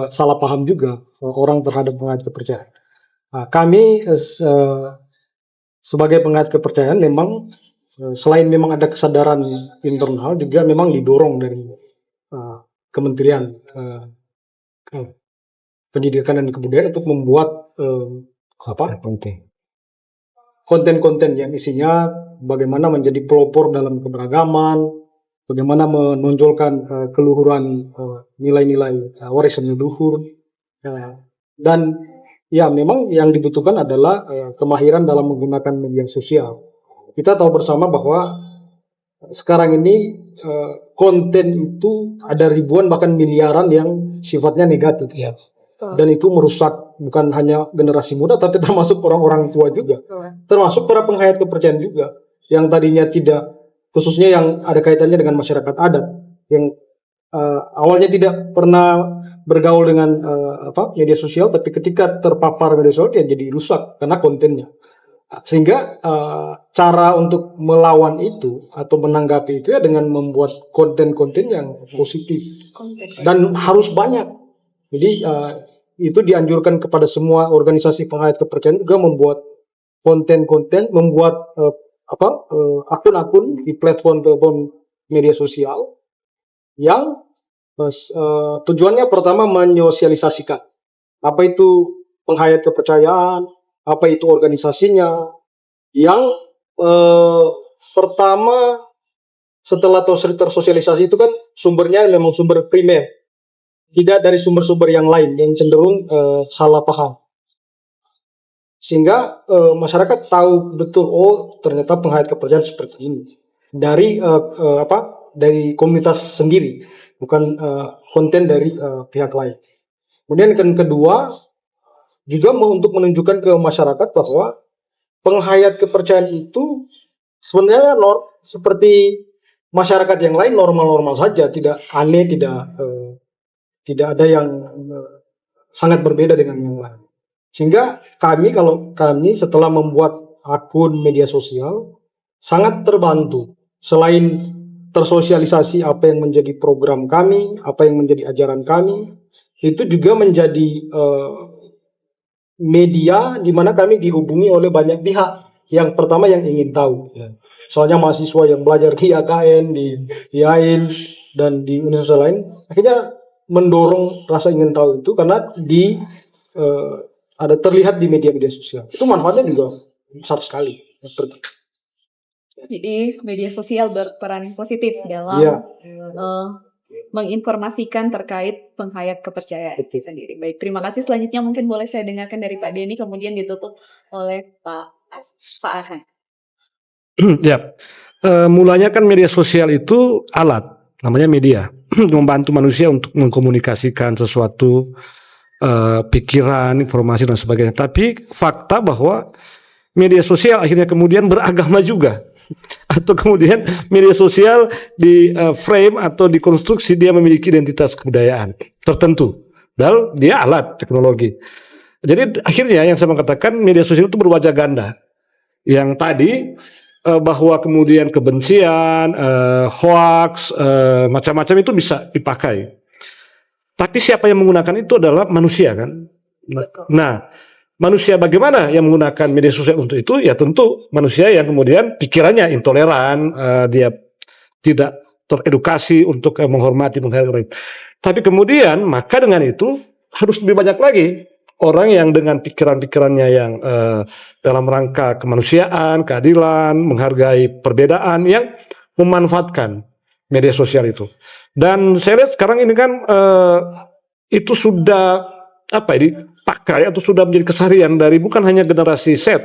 salah paham juga orang terhadap penghayat kepercayaan. Kami sebagai penghayat kepercayaan memang selain memang ada kesadaran internal, juga memang didorong dari Kementerian Pendidikan dan Kebudayaan untuk membuat konten-konten yang isinya bagaimana menjadi pelopor dalam keberagaman, bagaimana menonjolkan keluhuran nilai-nilai warisan leluhur, dan ya memang yang dibutuhkan adalah kemahiran dalam menggunakan media sosial. Kita tahu bersama bahwa sekarang ini konten itu ada ribuan bahkan miliaran yang sifatnya negatif, ya. Dan itu merusak bukan hanya generasi muda tapi termasuk orang-orang tua juga, termasuk para penghayat kepercayaan juga yang tadinya tidak, khususnya yang ada kaitannya dengan masyarakat adat yang awalnya tidak pernah bergaul dengan media sosial, tapi ketika terpapar media sosial dia jadi rusak karena kontennya. Sehingga cara untuk melawan itu atau menanggapi itu ya dengan membuat konten-konten yang positif dan harus banyak. Jadi itu dianjurkan kepada semua organisasi penghayat kepercayaan juga membuat konten-konten, membuat akun-akun di platform media sosial yang tujuannya pertama menyosialisasikan apa itu penghayat kepercayaan, apa itu organisasinya. Yang pertama setelah tersosialisasi itu kan sumbernya memang sumber primer, tidak dari sumber-sumber yang lain yang cenderung salah paham. Sehingga masyarakat tahu betul, oh ternyata penghayat kepercayaan seperti ini dari dari komunitas sendiri, bukan konten dari pihak lain. Kemudian yang kedua juga untuk menunjukkan ke masyarakat bahwa penghayat kepercayaan itu sebenarnya seperti masyarakat yang lain, normal-normal saja, tidak aneh, tidak ada yang sangat berbeda dengan yang lain. Sehingga kalau kami setelah membuat akun media sosial sangat terbantu. Selain tersosialisasi apa yang menjadi program kami, apa yang menjadi ajaran kami, itu juga menjadi media di mana kami dihubungi oleh banyak pihak. Yang pertama yang ingin tahu. Soalnya mahasiswa yang belajar di AKN, di AIN, dan di universitas lain, akhirnya mendorong rasa ingin tahu itu karena ada terlihat di media-media sosial. Itu manfaatnya juga besar sekali. Jadi media sosial berperan positif dalam menginformasikan terkait penghayat kepercayaan itu sendiri. Baik, terima kasih. Selanjutnya mungkin boleh saya dengarkan dari Pak Denny, kemudian ditutup oleh Pak Arhan. Ya, mulanya kan media sosial itu alat, namanya media, membantu manusia untuk mengkomunikasikan sesuatu, pikiran, informasi dan sebagainya. Tapi fakta bahwa media sosial akhirnya kemudian beragama juga. Atau kemudian media sosial di frame atau dikonstruksi dia memiliki identitas kebudayaan tertentu, padahal dia alat teknologi. Jadi akhirnya yang saya mengatakan media sosial itu berwajah ganda. Yang tadi bahwa kemudian kebencian, hoax, macam-macam itu bisa dipakai. Tapi siapa yang menggunakan itu adalah manusia kan. Nah, manusia bagaimana yang menggunakan media sosial untuk itu? Ya tentu manusia yang kemudian pikirannya intoleran, dia tidak teredukasi untuk menghormati, menghargai. Tapi kemudian maka dengan itu harus lebih banyak lagi orang yang dengan pikiran-pikirannya yang dalam rangka kemanusiaan, keadilan, menghargai perbedaan, yang memanfaatkan media sosial itu. Dan saya lihat sekarang ini kan itu sudah dipakai atau sudah menjadi keseharian dari bukan hanya generasi Z,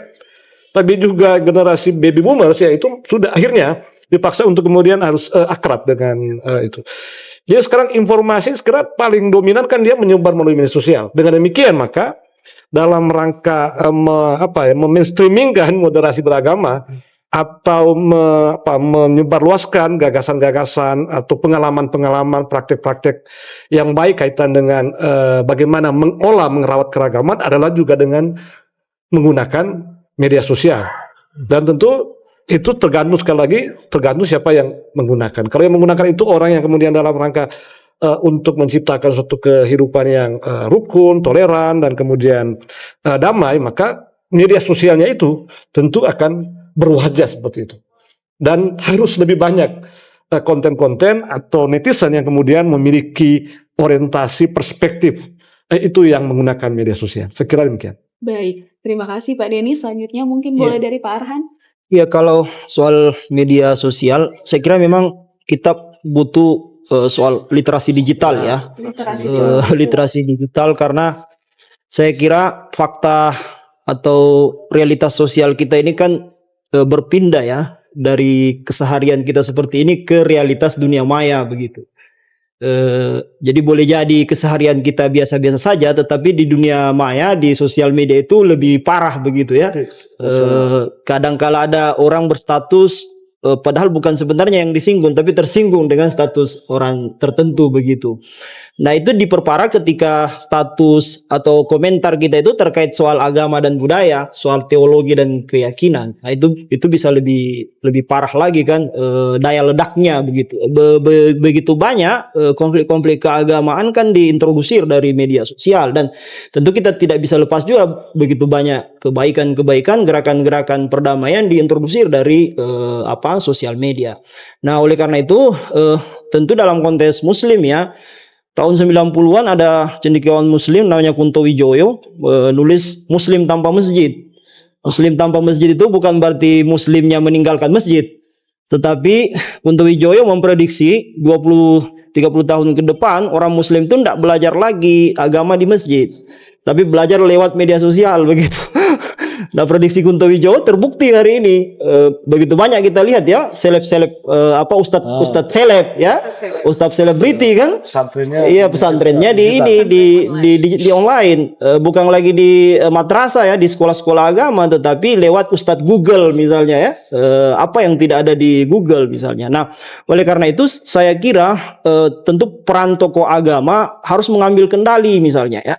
tapi juga generasi baby boomers, ya itu sudah akhirnya dipaksa untuk kemudian harus akrab dengan itu. Jadi sekarang informasi sekarang paling dominan kan dia menyebar melalui media sosial. Dengan demikian maka dalam rangka memainstreamingkan moderasi beragama atau menyebarluaskan gagasan-gagasan atau pengalaman-pengalaman, praktek-praktek yang baik kaitan dengan bagaimana mengolah, merawat keragaman adalah juga dengan menggunakan media sosial. Dan tentu itu tergantung, sekali lagi tergantung siapa yang menggunakan. Kalau yang menggunakan itu orang yang kemudian dalam rangka untuk menciptakan suatu kehidupan yang rukun, toleran, dan kemudian damai, maka media sosialnya itu tentu akan berwajah seperti itu. Dan harus lebih banyak konten-konten atau netizen yang kemudian memiliki orientasi perspektif itu yang menggunakan media sosial. Sekira demikian. Baik, terima kasih Pak Denny. Selanjutnya mungkin boleh dari Pak Arhan. Ya, kalau soal media sosial, saya kira memang kita butuh soal literasi digital ya. Literasi digital, karena saya kira fakta atau realitas sosial kita ini kan berpindah ya dari keseharian kita seperti ini ke realitas dunia maya begitu. Jadi boleh jadi keseharian kita biasa-biasa saja, tetapi di dunia maya, di sosial media itu lebih parah begitu ya. Kadangkala ada orang berstatus padahal bukan sebenarnya yang disinggung, tapi tersinggung dengan status orang tertentu begitu. Nah, itu diperparah ketika status atau komentar kita itu terkait soal agama dan budaya, soal teologi dan keyakinan. Nah, itu bisa lebih parah lagi kan, daya ledaknya begitu. Begitu banyak konflik-konflik keagamaan kan diintrodusir dari media sosial, dan tentu kita tidak bisa lepas juga begitu banyak kebaikan-kebaikan, gerakan-gerakan perdamaian diintrodusir dari sosial media. Nah, oleh karena itu tentu dalam konteks muslim ya, tahun 90-an ada cendekiawan muslim namanya Kunto Wijoyo nulis Muslim Tanpa Masjid. Muslim tanpa masjid itu bukan berarti muslimnya meninggalkan masjid, tetapi Kunto Wijoyo memprediksi 20-30 tahun ke depan orang muslim itu tidak belajar lagi agama di masjid, tapi belajar lewat media sosial begitu. Nah, prediksi Kunto Wijoyo terbukti hari ini. Begitu banyak kita lihat ya, seleb-seleb ustadz seleb ya, ustadz selebriti kan, pesantrennya di online, bukan lagi di madrasah ya, di sekolah-sekolah agama, tetapi lewat ustadz Google misalnya ya, apa yang tidak ada di Google misalnya. Nah, oleh karena itu saya kira tentu peran tokoh agama harus mengambil kendali misalnya ya.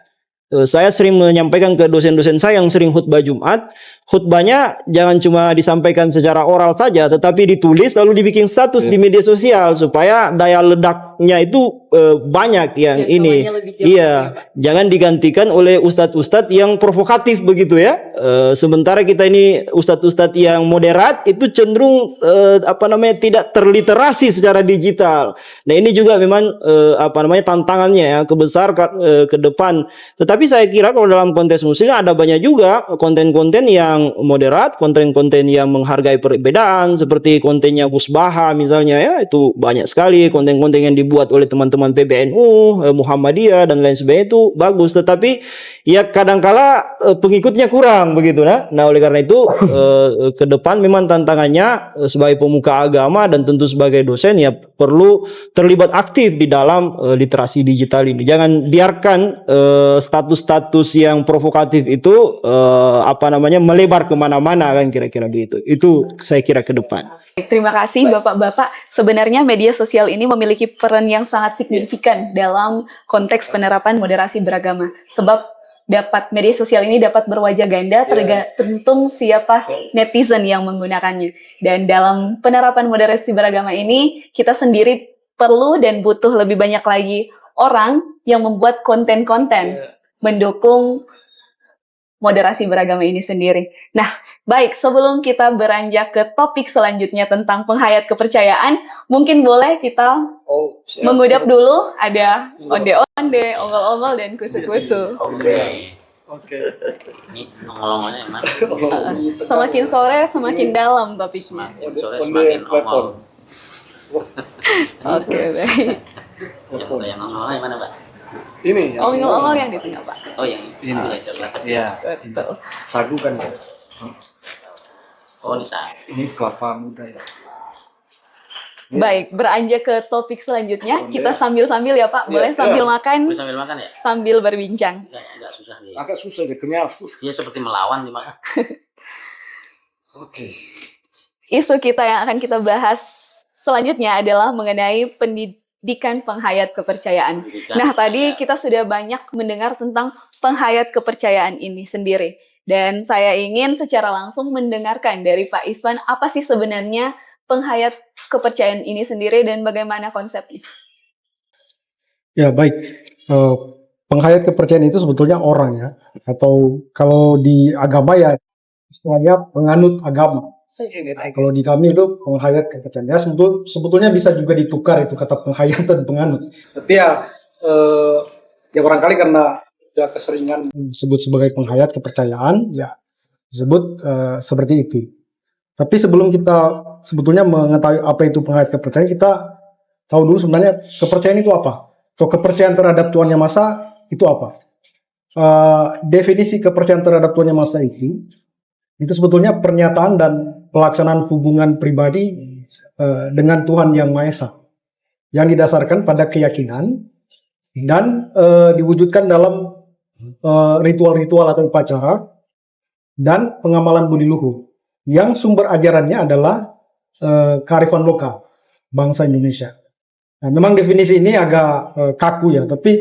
Saya sering menyampaikan ke dosen-dosen saya yang sering khutbah Jumat, khutbahnya jangan cuma disampaikan secara oral saja, tetapi ditulis lalu dibikin status di media sosial supaya daya ledaknya itu banyak yang ini. Iya, jangan digantikan oleh ustadz-ustadz yang provokatif begitu ya. Sementara kita ini ustadz-ustadz yang moderat itu cenderung tidak terliterasi secara digital. Nah, ini juga memang tantangannya ya kebesar ke depan. Tetapi saya kira kalau dalam konteks muslim ada banyak juga konten-konten yang moderat, konten-konten yang menghargai perbedaan, seperti kontennya Gus Baha misalnya ya, itu banyak sekali konten-konten yang dibuat oleh teman-teman PBNU, Muhammadiyah dan lain sebagainya, itu bagus, tetapi ya kadangkala pengikutnya kurang begitu nah. Nah, oleh karena itu ke depan memang tantangannya sebagai pemuka agama dan tentu sebagai dosen ya perlu terlibat aktif di dalam literasi digital ini. Jangan biarkan status-status yang provokatif itu melebar kemana-mana kan, kira-kira begitu. Itu saya kira ke depan. Terima kasih Bapak-Bapak. Sebenarnya media sosial ini memiliki peran yang sangat signifikan dalam konteks penerapan moderasi beragama. Sebab media sosial ini dapat berwajah ganda tergantung siapa netizen yang menggunakannya. Dan dalam penerapan moderasi beragama ini, kita sendiri perlu dan butuh lebih banyak lagi orang yang membuat konten-konten mendukung moderasi beragama ini sendiri. Nah, baik, sebelum kita beranjak ke topik selanjutnya tentang penghayat kepercayaan, mungkin boleh kita mengudap dulu, ada onde-onde, ongol-ongol, dan kusu-kusu. Oke. Ini nongol-nongolnya yang mana? Semakin sore semakin dalam topiknya. Semakin sore semakin nongol. Oke, baik. Yang nongolnya yang mana, Pak? Ini yang Ongol-ongol yang di tengah, Pak. Oh, yang ini. Saya coba. Iya. Betul. Sagu kan ya. Oh, ini saya. Ini kelapa muda ya. Baik, beranjak ke topik selanjutnya. Kita sambil-sambil ya, Pak. Boleh sambil makan, Boleh sambil makan ya? sambil berbincang. Enggak susah nih. Agak susah deh, kenyal. Dia seperti melawan dimakan. Oke. Isu kita yang akan kita bahas selanjutnya adalah mengenai pendidikan penghayat kepercayaan. Nah, tadi kita sudah banyak mendengar tentang penghayat kepercayaan ini sendiri. Dan saya ingin secara langsung mendengarkan dari Pak Iswan, apa sih sebenarnya penghayat kepercayaan ini sendiri dan bagaimana konsepnya? Ya, baik. Penghayat kepercayaan itu sebetulnya orang ya, atau kalau di agama ya istilahnya penganut agama. Kalau di kami itu penghayat kepercayaan. Ya, sebetulnya bisa juga ditukar itu kata penghayat dan penganut. Tapi ya barangkali karena ya keseringan disebut sebagai penghayat kepercayaan, ya disebut seperti itu. Tapi sebelum kita sebetulnya mengetahui apa itu penghayat kepercayaan, kita tahu dulu sebenarnya kepercayaan itu apa. Atau kepercayaan terhadap Tuhan Yang Maha itu apa? Definisi kepercayaan terhadap Tuhan Yang Maha itu sebetulnya pernyataan dan pelaksanaan hubungan pribadi dengan Tuhan Yang Maha Esa yang didasarkan pada keyakinan dan diwujudkan dalam ritual-ritual atau upacara dan pengamalan budi luhur yang sumber ajarannya adalah kearifan lokal bangsa Indonesia. Nah, memang definisi ini agak kaku ya, tapi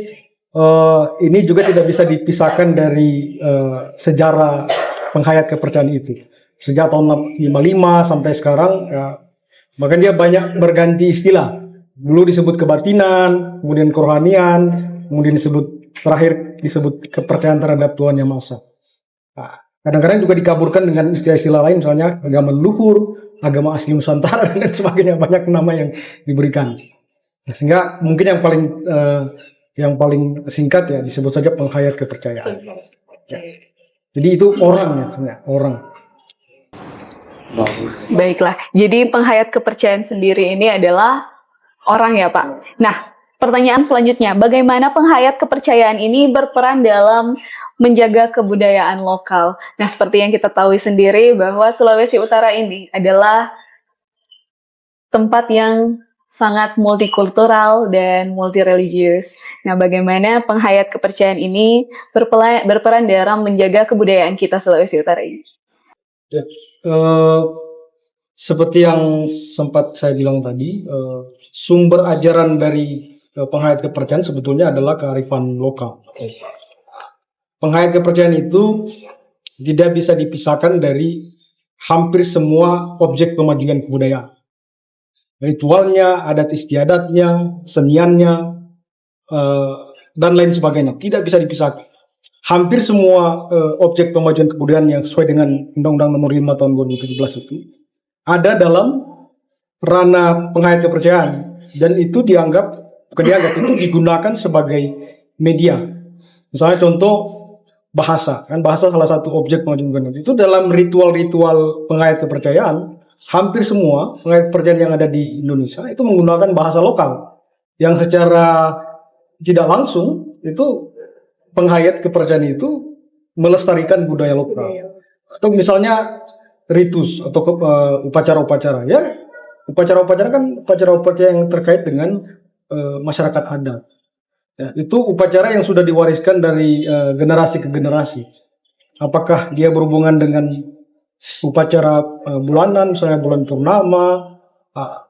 ini juga tidak bisa dipisahkan dari sejarah penghayat kepercayaan itu. Sejak tahun 55 sampai sekarang, ya, bahkan dia banyak berganti istilah. Dulu disebut kebatinan, kemudian kerohanian, kemudian terakhir disebut kepercayaan terhadap Tuhan Yang Maha Esa. Nah, kadang-kadang juga dikaburkan dengan istilah-istilah lain, misalnya agama leluhur, agama asli Nusantara, dan sebagainya. Banyak nama yang diberikan. Sehingga mungkin yang paling singkat ya disebut saja penghayat kepercayaan. Ya. Jadi itu orang ya sebenarnya, orang. Baiklah, jadi penghayat kepercayaan sendiri ini adalah orang ya, Pak. Nah, pertanyaan selanjutnya, bagaimana penghayat kepercayaan ini berperan dalam menjaga kebudayaan lokal? Nah, seperti yang kita tahu sendiri bahwa Sulawesi Utara ini adalah tempat yang sangat multikultural dan multireligius. Nah, bagaimana penghayat kepercayaan ini berperan dalam menjaga kebudayaan kita Sulawesi Utara ini? Ya, seperti yang sempat saya bilang tadi, sumber ajaran dari penghayat kepercayaan sebetulnya adalah kearifan lokal. Penghayat kepercayaan itu tidak bisa dipisahkan dari hampir semua objek pemajuan kebudayaan. Ritualnya, adat istiadatnya, seniannya, dan lain sebagainya. Tidak bisa dipisahkan. Hampir semua objek pemajuan kebudayaan yang sesuai dengan Undang-Undang Nomor 5 Tahun 2017 itu ada dalam ranah penghayat kepercayaan. Dan itu itu digunakan sebagai media. Misalnya contoh bahasa. Kan bahasa salah satu objek pemajuan kebudayaan. Itu dalam ritual-ritual penghayat kepercayaan, hampir semua penghayat kepercayaan yang ada di Indonesia itu menggunakan bahasa lokal yang secara tidak langsung itu penghayat kepercayaan itu melestarikan budaya lokal. Atau misalnya ritus atau upacara-upacara ya, upacara-upacara kan upacara-upacara yang terkait dengan masyarakat adat. Ya, itu upacara yang sudah diwariskan dari generasi ke generasi. Apakah dia berhubungan dengan upacara bulanan, misalnya bulan purnama,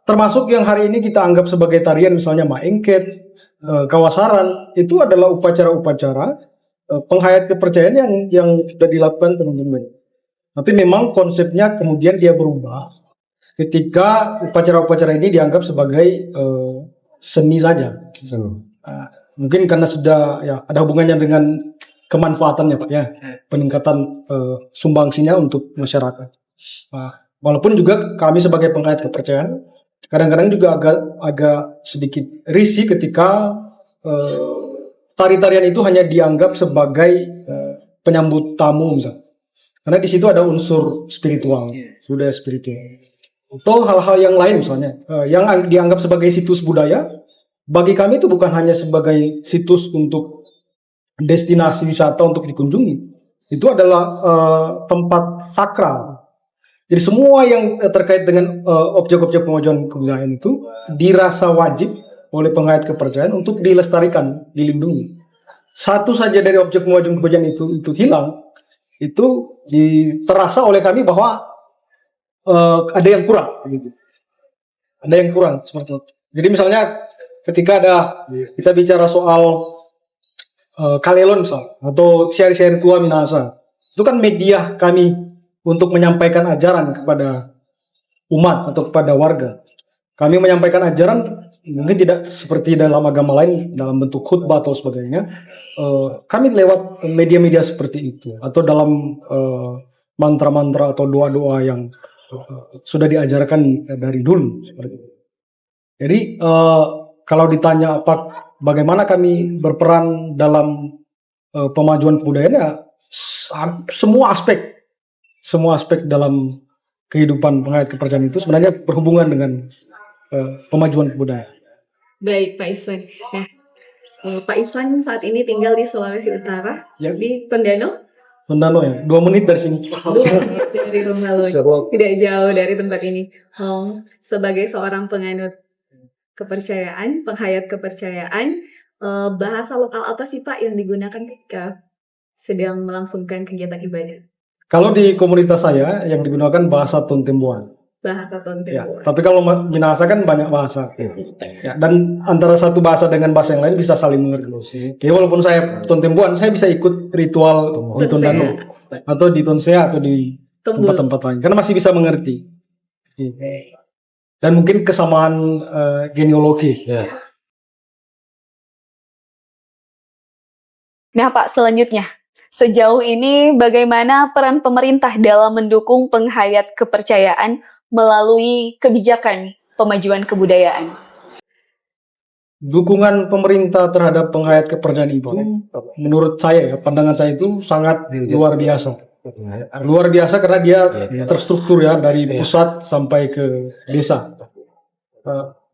termasuk yang hari ini kita anggap sebagai tarian, misalnya maengket, kawasaran, itu adalah upacara-upacara penghayat kepercayaan yang sudah dilakukan teman-teman. Tapi memang konsepnya kemudian dia berubah ketika upacara-upacara ini dianggap sebagai seni saja. Mungkin karena sudah ya ada hubungannya dengan kemanfaatannya, Pak, ya, peningkatan sumbangsinya untuk masyarakat. Walaupun juga kami sebagai penghayat kepercayaan kadang-kadang juga agak sedikit risih ketika tari-tarian itu hanya dianggap sebagai penyambut tamu misalnya. Karena di situ ada unsur spiritual, budaya spiritual. Atau hal-hal yang lain misalnya, yang dianggap sebagai situs budaya, bagi kami itu bukan hanya sebagai situs untuk destinasi wisata untuk dikunjungi. Itu adalah tempat sakral. Jadi semua yang terkait dengan objek-objek pemajuan kebudayaan itu dirasa wajib oleh penghayat kepercayaan untuk dilestarikan, dilindungi. Satu saja dari objek pemajuan kebudayaan itu hilang, itu terasa oleh kami bahwa ada yang kurang, gitu. Ada yang kurang seperti itu. Jadi misalnya ketika kita bicara soal kalelon misal atau syair-syair tua Minahasa, itu kan media kami untuk menyampaikan ajaran kepada umat atau kepada warga. Kami menyampaikan ajaran mungkin tidak seperti dalam agama lain dalam bentuk khutbah atau sebagainya. Kami lewat media-media seperti itu atau dalam mantra-mantra atau doa-doa yang sudah diajarkan dari dulu. Jadi kalau ditanya bagaimana kami berperan dalam pemajuan kebudayaan, ya semua aspek dalam kehidupan penghayat kepercayaan itu sebenarnya berhubungan dengan pemajuan kebudayaan. Baik, Pak Iswan. Nah, Pak Iswan saat ini tinggal di Sulawesi Utara, Ya. di Tondano. Tondano ya, 2 menit dari sini. 2 menit dari rumah lo, tidak jauh dari tempat ini. Sebagai seorang penganut kepercayaan, penghayat kepercayaan, bahasa lokal apa sih Pak yang digunakan ketika sedang melangsungkan kegiatan ibadah? Kalau di komunitas saya yang digunakan bahasa Tontembuan. Bahasa Ya, Tontembuan. tapi kalau Minahasa kan banyak bahasa. Ya, dan antara satu bahasa dengan bahasa yang lain bisa saling mengerti. Jadi walaupun saya Tontembuan, saya bisa ikut ritual di Tondano atau di Tonsea atau di Tembul. tempat-tempat lain karena masih bisa mengerti. Dan mungkin kesamaan genealogi. Nah Pak, selanjutnya, sejauh ini bagaimana peran pemerintah dalam mendukung penghayat kepercayaan melalui kebijakan pemajuan kebudayaan? Dukungan pemerintah terhadap penghayat kepercayaan itu, menurut saya, pandangan saya itu sangat luar biasa. Luar biasa karena dia terstruktur ya dari pusat sampai ke desa.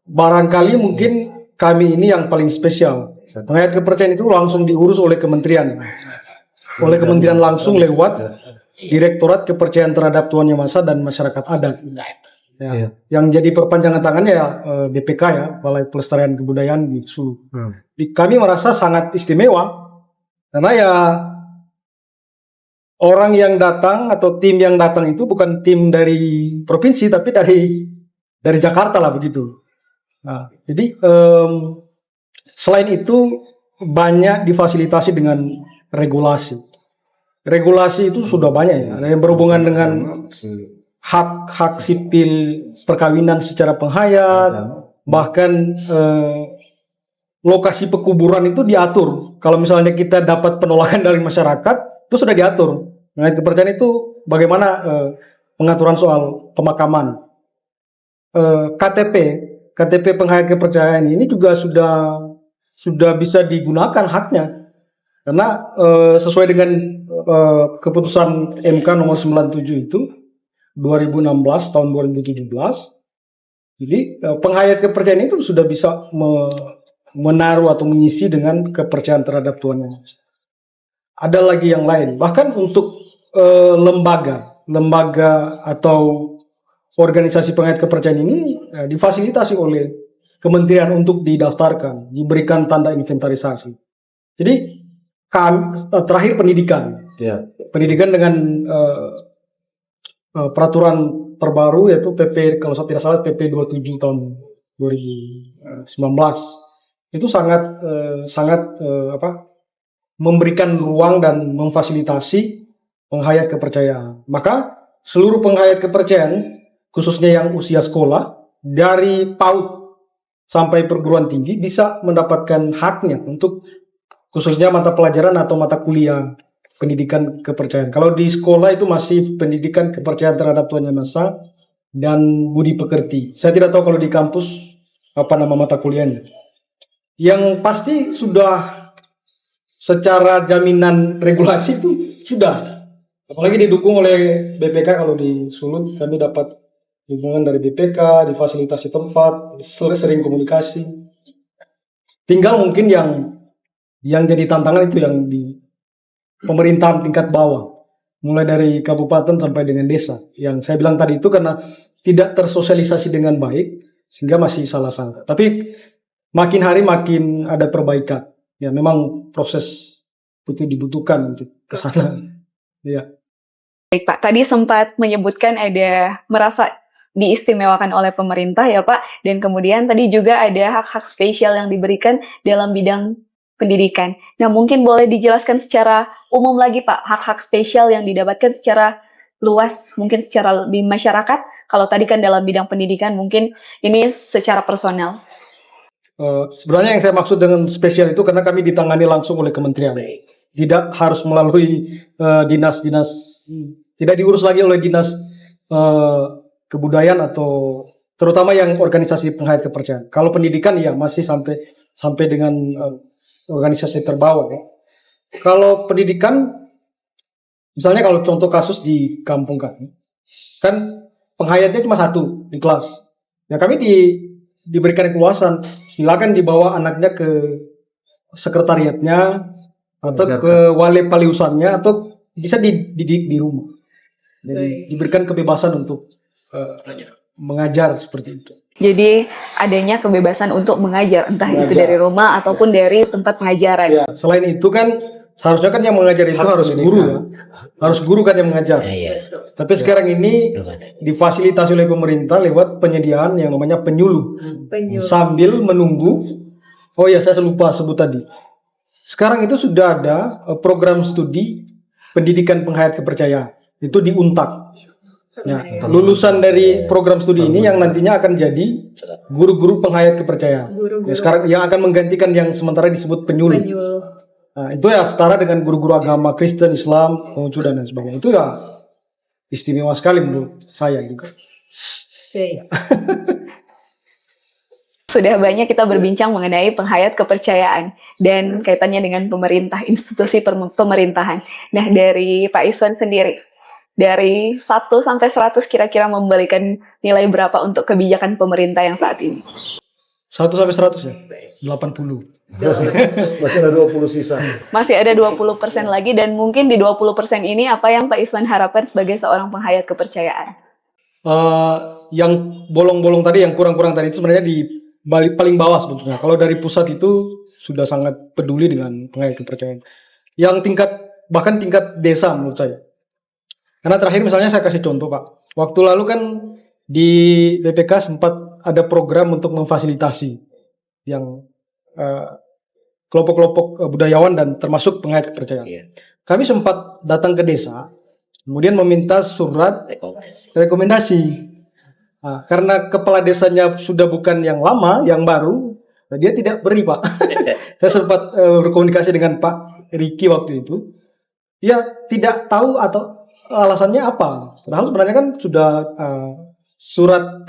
Barangkali mungkin kami ini yang paling spesial. Penghayat kepercayaan itu langsung diurus oleh kementerian. Oleh kementerian langsung lewat Direktorat Kepercayaan Terhadap Tuhan Yang Maha Esa dan Masyarakat Adat. Ya. Yang jadi perpanjangan tangannya ya BPK ya, Balai Pelestarian Kebudayaan di Sulu. Kami merasa sangat istimewa karena ya orang yang datang atau tim yang datang itu bukan tim dari provinsi tapi dari Jakarta lah begitu. Nah, jadi selain itu banyak difasilitasi dengan regulasi. Regulasi itu sudah banyak ya, ada yang berhubungan dengan hak sipil perkawinan secara penghayat, bahkan lokasi pekuburan itu diatur. Kalau misalnya kita dapat penolakan dari masyarakat, itu sudah diatur. Penghayat kepercayaan itu bagaimana pengaturan soal pemakaman. KTP penghayat kepercayaan ini juga sudah bisa digunakan haknya. Karena sesuai dengan keputusan MK nomor 97 itu 2016 tahun 2017. Jadi penghayat kepercayaan itu sudah bisa menaruh atau mengisi dengan kepercayaan terhadap Tuhan Yang Maha Esa. Ada lagi yang lain. Bahkan untuk lembaga atau organisasi penghayat kepercayaan ini difasilitasi oleh kementerian untuk didaftarkan, diberikan tanda inventarisasi. Jadi terakhir pendidikan. Pendidikan dengan peraturan terbaru yaitu PP kalau saya tidak salah PP 27 tahun 2019 itu sangat memberikan ruang dan memfasilitasi penghayat kepercayaan. Maka seluruh penghayat kepercayaan khususnya yang usia sekolah dari PAUD sampai perguruan tinggi bisa mendapatkan haknya untuk khususnya mata pelajaran atau mata kuliah pendidikan kepercayaan. Kalau di sekolah itu masih pendidikan kepercayaan terhadap Tuhan Yang Maha Esa dan budi pekerti. Saya tidak tahu kalau di kampus apa nama mata kuliahnya. Yang pasti sudah secara jaminan regulasi itu sudah. Apalagi didukung oleh BPK. Kalau di Sulut kami dapat dukungan dari BPK, difasilitasi tempat, sering komunikasi. Tinggal mungkin yang jadi tantangan itu yang di pemerintahan tingkat bawah, mulai dari kabupaten sampai dengan desa. Yang saya bilang tadi itu karena tidak tersosialisasi dengan baik, sehingga masih salah sangka. Tapi makin hari makin ada perbaikan. Ya memang proses itu dibutuhkan untuk ke sana. Ya. Baik Pak, tadi sempat menyebutkan ada merasa diistimewakan oleh pemerintah ya Pak, dan kemudian tadi juga ada hak-hak spesial yang diberikan dalam bidang pendidikan. Nah mungkin boleh dijelaskan secara umum lagi Pak, hak-hak spesial yang didapatkan secara luas, mungkin secara di masyarakat. Kalau tadi kan dalam bidang pendidikan, mungkin ini secara personal. Sebenarnya yang saya maksud dengan spesial itu karena kami ditangani langsung oleh kementerian, tidak harus melalui dinas-dinas, tidak diurus lagi oleh dinas kebudayaan atau terutama yang organisasi penghayat kepercayaan. Kalau pendidikan ya masih sampai dengan organisasi terbawah ya. Kalau pendidikan, misalnya kalau contoh kasus di kampung kami, kan penghayatnya cuma satu di kelas. Ya kami diberikan kekuasaan, silakan dibawa anaknya ke sekretariatnya atau ke wali paliusannya atau bisa dididik di rumah. Jadi diberikan kebebasan untuk mengajar seperti itu. Jadi adanya kebebasan untuk mengajar, entah itu dari rumah ataupun dari tempat pengajaran. Ya, selain itu kan seharusnya kan yang mengajar itu harus guru ya. Harus guru kan yang mengajar. Tapi sekarang ini difasilitasi oleh pemerintah lewat penyediaan yang namanya penyuluh. Sambil menunggu, oh ya saya lupa sebut tadi. Sekarang itu sudah ada program studi pendidikan penghayat kepercayaan. Itu di Untak. Ya, lulusan dari program studi ini yang nantinya akan jadi guru-guru penghayat kepercayaan. Ya, sekarang yang akan menggantikan yang sementara disebut penyuluh. Nah, itu ya setara dengan guru-guru agama Kristen, Islam, Konghucu dan lain sebagainya. Itu ya istimewa sekali menurut saya juga. Sudah banyak kita berbincang mengenai penghayat kepercayaan dan kaitannya dengan pemerintah, institusi pemerintahan. Nah, dari Pak Iswan sendiri, dari 1 sampai 100 kira-kira memberikan nilai berapa untuk kebijakan pemerintah yang saat ini? 1 sampai 100 ya? 80. Masih ada 20 sisa. Masih ada 20% lagi, dan mungkin di 20% ini apa yang Pak Iswan harapkan sebagai seorang penghayat kepercayaan? Yang bolong-bolong tadi, yang kurang-kurang tadi itu sebenarnya di paling bawah sebetulnya. Kalau dari pusat itu sudah sangat peduli dengan penghayat kepercayaan. Yang bahkan tingkat desa menurut saya. Karena terakhir misalnya saya kasih contoh Pak. Waktu lalu kan di BPK sempat ada program untuk memfasilitasi yang kelompok-kelompok budayawan dan termasuk penghayat kepercayaan. Kami sempat datang ke desa, kemudian meminta surat rekomendasi. Nah, karena kepala desanya sudah bukan yang lama, yang baru, dia tidak beri Pak. Saya sempat berkomunikasi dengan Pak Riki waktu itu. Dia tidak tahu atau alasannya apa. Padahal sebenarnya kan sudah surat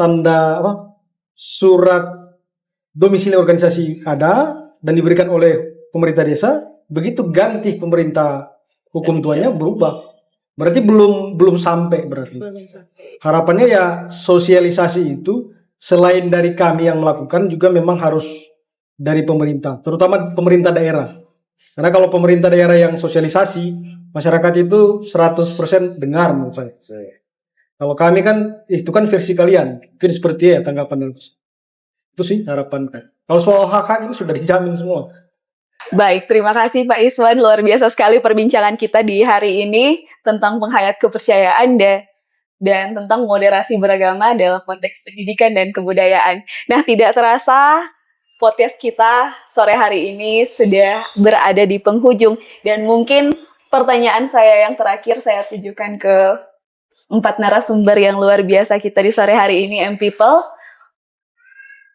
domisili organisasi ada dan diberikan oleh pemerintah desa. Begitu ganti pemerintah hukum tuanya berubah. Berarti belum sampai berarti. Harapannya ya sosialisasi itu selain dari kami yang melakukan juga memang harus dari pemerintah, terutama pemerintah daerah. Karena kalau pemerintah daerah yang sosialisasi, masyarakat itu 100% dengar menurut saya. Kalau kami kan itu kan versi kalian, mungkin seperti ya tanggapan itu sih harapan kan. Kalau soal hak-hak itu sudah dijamin semua. Baik, terima kasih Pak Iswan. Luar biasa sekali perbincangan kita di hari ini tentang penghayat kepercayaan dan tentang moderasi beragama dalam konteks pendidikan dan kebudayaan. Nah, tidak terasa podcast kita sore hari ini sudah berada di penghujung. Dan mungkin pertanyaan saya yang terakhir saya tujukan ke 4 narasumber yang luar biasa kita di sore hari ini, M-People.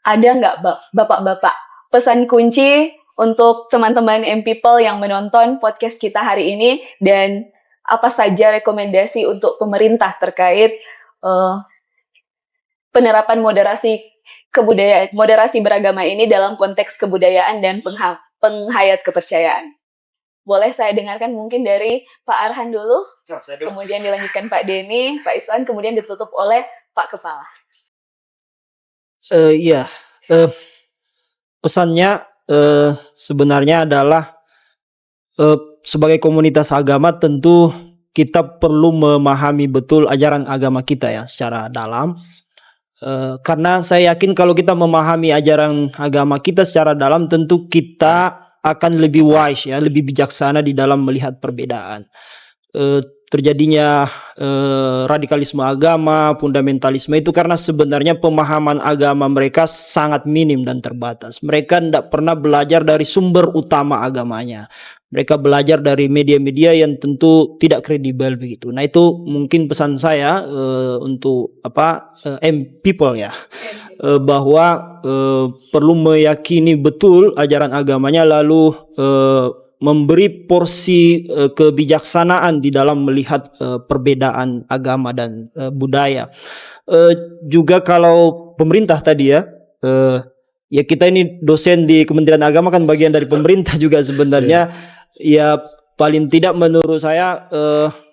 Ada nggak Bapak-Bapak pesan kunci untuk teman-teman M-People yang menonton podcast kita hari ini, dan apa saja rekomendasi untuk pemerintah terkait penerapan moderasi beragama ini dalam konteks kebudayaan dan penghayat kepercayaan? boleh saya dengarkan mungkin dari Pak Arhan dulu, kemudian dilanjutkan Pak Denny, Pak Iswan, kemudian ditutup oleh Pak Kepala. Iya, pesannya sebenarnya adalah sebagai komunitas agama tentu kita perlu memahami betul ajaran agama kita ya secara dalam. Karena saya yakin kalau kita memahami ajaran agama kita secara dalam, tentu kita akan lebih wise ya, lebih bijaksana di dalam melihat perbedaan. Terjadinya radikalisme agama, fundamentalisme itu karena sebenarnya pemahaman agama mereka sangat minim dan terbatas. Mereka tidak pernah belajar dari sumber utama agamanya. Mereka belajar dari media-media yang tentu tidak kredibel begitu. Nah itu mungkin pesan saya untuk people ya, bahwa perlu meyakini betul ajaran agamanya, lalu memberi porsi kebijaksanaan di dalam melihat perbedaan agama dan budaya. Juga kalau pemerintah tadi ya, ya kita ini dosen di Kementerian Agama kan bagian dari pemerintah juga sebenarnya. Ya paling tidak menurut saya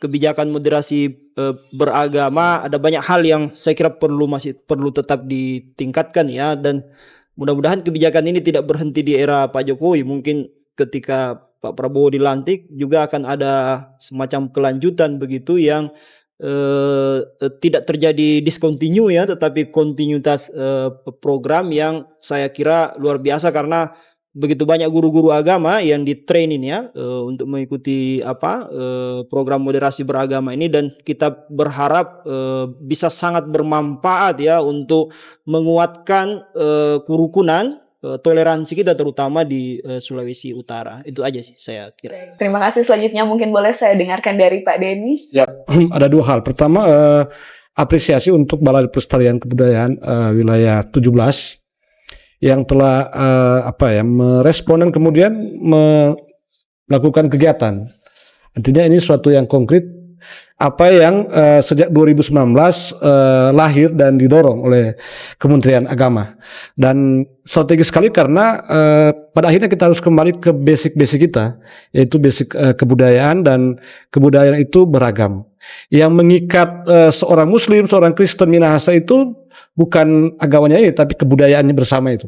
kebijakan moderasi beragama ada banyak hal yang saya kira masih perlu tetap ditingkatkan ya, dan mudah-mudahan kebijakan ini tidak berhenti di era Pak Jokowi. Mungkin ketika Pak Prabowo dilantik juga akan ada semacam kelanjutan begitu yang tidak terjadi discontinue ya, tetapi kontinuitas program yang saya kira luar biasa, karena begitu banyak guru-guru agama yang di-training ya untuk mengikuti program moderasi beragama ini, dan kita berharap bisa sangat bermanfaat ya untuk menguatkan kerukunan toleransi kita terutama di Sulawesi Utara. Itu aja sih saya kira. Terima kasih. Selanjutnya mungkin boleh saya dengarkan dari Pak Denny. Ya, ada dua hal. Pertama, apresiasi untuk Balai Pelestarian Kebudayaan wilayah 17 yang telah merespon dan kemudian melakukan kegiatan. Artinya ini suatu yang konkret, apa yang sejak 2019 lahir dan didorong oleh Kementerian Agama, dan strategis sekali karena pada akhirnya kita harus kembali ke basic kita, yaitu basic kebudayaan, dan kebudayaan itu beragam. Yang mengikat seorang Muslim, seorang Kristen, Minahasa itu bukan agamanya ini, tapi kebudayaannya bersama itu.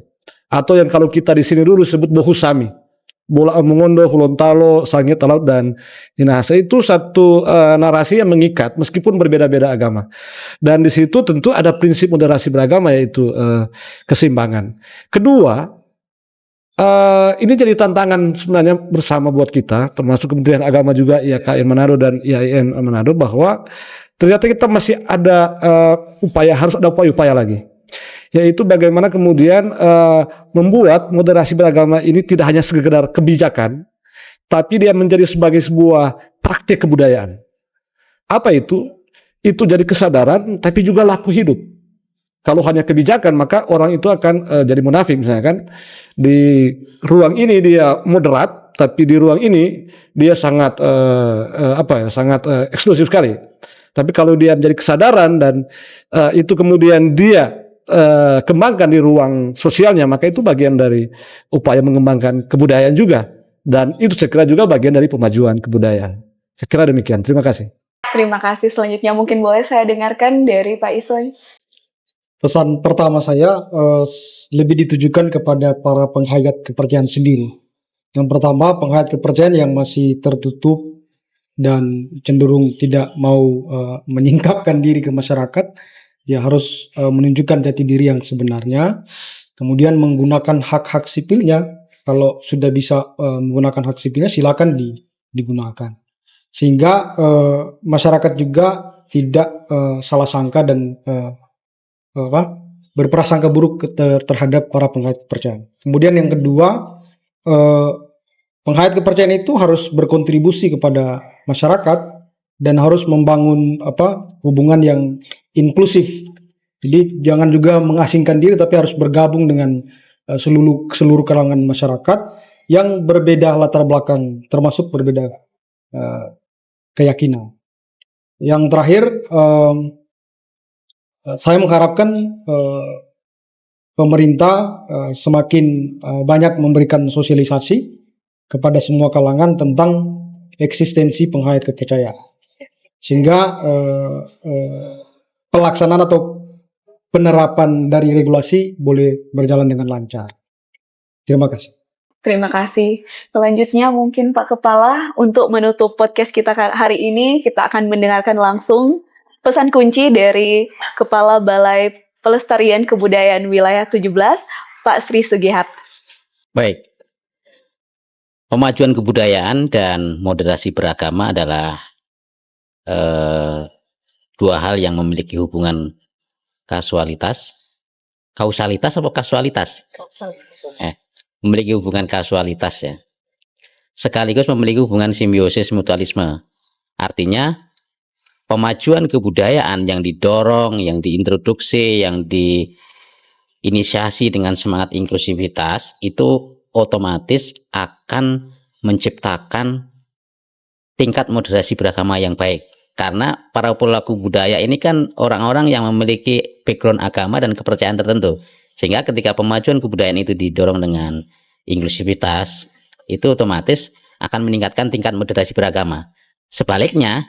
Atau yang kalau kita di sini dulu sebut Bohusami, Bola Mongondo, Gorontalo, Sangir, Talaut, dan Minahasa, itu satu narasi yang mengikat meskipun berbeda-beda agama. Dan di situ tentu ada prinsip moderasi beragama, yaitu keseimbangan. Kedua, ini jadi tantangan sebenarnya bersama buat kita, termasuk Kementerian Agama juga, IAKN Manado dan IAIN Manado, bahwa ternyata kita masih ada harus ada upaya lagi, yaitu bagaimana kemudian membuat moderasi beragama ini tidak hanya sekedar kebijakan, tapi dia menjadi sebagai sebuah praktik kebudayaan. Apa itu? Itu jadi kesadaran, tapi juga laku hidup. Kalau hanya kebijakan, maka orang itu akan jadi munafik, misalnya kan. Di ruang ini dia moderat, tapi di ruang ini dia sangat sangat eksklusif sekali. Tapi kalau dia menjadi kesadaran dan itu kemudian dia kembangkan di ruang sosialnya, maka itu bagian dari upaya mengembangkan kebudayaan juga. Dan itu saya kira juga bagian dari pemajuan kebudayaan. Saya kira demikian. Terima kasih. Terima kasih. Selanjutnya mungkin boleh saya dengarkan dari Pak Iswan. Pesan pertama saya lebih ditujukan kepada para penghayat kepercayaan sendiri. Yang pertama, penghayat kepercayaan yang masih tertutup dan cenderung tidak mau menyingkapkan diri ke masyarakat, dia harus menunjukkan jati diri yang sebenarnya, kemudian menggunakan hak-hak sipilnya. Kalau sudah bisa menggunakan hak sipilnya, silakan digunakan, sehingga masyarakat juga tidak salah sangka dan berprasangka buruk terhadap para penghayat kepercayaan. Kemudian yang kedua, penghayat kepercayaan itu harus berkontribusi kepada masyarakat dan harus membangun hubungan yang inklusif. Jadi jangan juga mengasingkan diri, tapi harus bergabung dengan seluruh kalangan masyarakat yang berbeda latar belakang, termasuk berbeda keyakinan. Yang terakhir, saya mengharapkan pemerintah semakin banyak memberikan sosialisasi kepada semua kalangan tentang eksistensi penghayat kepercayaan, sehingga pelaksanaan atau penerapan dari regulasi boleh berjalan dengan lancar. Terima kasih. Terima kasih. Selanjutnya mungkin Pak Kepala, untuk menutup podcast kita hari ini, kita akan mendengarkan langsung pesan kunci dari Kepala Balai Pelestarian Kebudayaan Wilayah 17, Pak Sri Sugihat. Baik. Pemajuan kebudayaan dan moderasi beragama adalah dua hal yang memiliki hubungan kausalitas atau kasualitas? Memiliki hubungan kasualitas ya. Sekaligus memiliki hubungan simbiosis mutualisme. Artinya pemajuan kebudayaan yang didorong, yang diintroduksi, yang diinisiasi dengan semangat inklusivitas itu otomatis akan menciptakan tingkat moderasi beragama yang baik. Karena para pelaku budaya ini kan orang-orang yang memiliki background agama dan kepercayaan tertentu. Sehingga ketika pemajuan kebudayaan itu didorong dengan inklusivitas, itu otomatis akan meningkatkan tingkat moderasi beragama. Sebaliknya,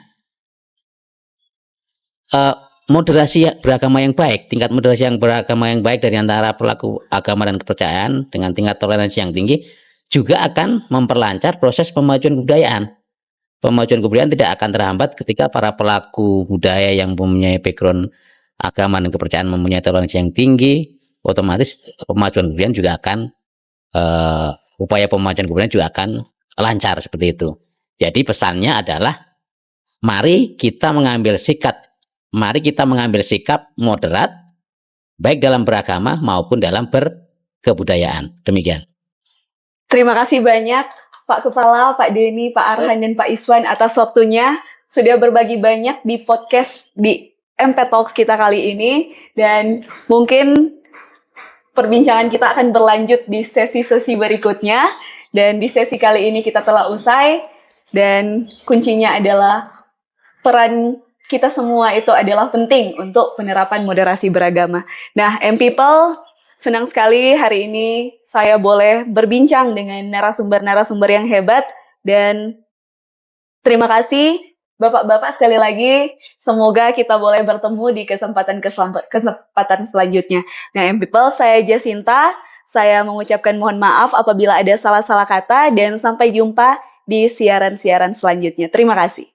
moderasi beragama yang baik, tingkat moderasi yang beragama yang baik dari antara pelaku agama dan kepercayaan dengan tingkat toleransi yang tinggi juga akan memperlancar proses pemajuan kebudayaan. Pemajuan kebudayaan tidak akan terhambat ketika para pelaku budaya yang mempunyai background agama dan kepercayaan mempunyai toleransi yang tinggi, otomatis pemajuan kebudayaan juga akan upaya pemajuan kebudayaan juga akan lancar seperti itu. Jadi pesannya adalah mari kita mengambil sikap moderat baik dalam beragama maupun dalam berkebudayaan. Demikian. Terima kasih banyak Pak Kepala, Pak Denny, Pak Arhan, dan Pak Iswan atas waktunya. Sudah berbagi banyak di podcast di MP Talks kita kali ini. Dan mungkin perbincangan kita akan berlanjut di sesi-sesi berikutnya. Dan di sesi kali ini kita telah usai. Dan kuncinya adalah peran kita semua itu adalah penting untuk penerapan moderasi beragama. Nah, M-People, senang sekali hari ini saya boleh berbincang dengan narasumber-narasumber yang hebat, dan terima kasih Bapak-bapak sekali lagi. Semoga kita boleh bertemu di kesempatan selanjutnya. Nah, M-People, saya Jacinta. Saya mengucapkan mohon maaf apabila ada salah-salah kata, dan sampai jumpa di siaran-siaran selanjutnya. Terima kasih.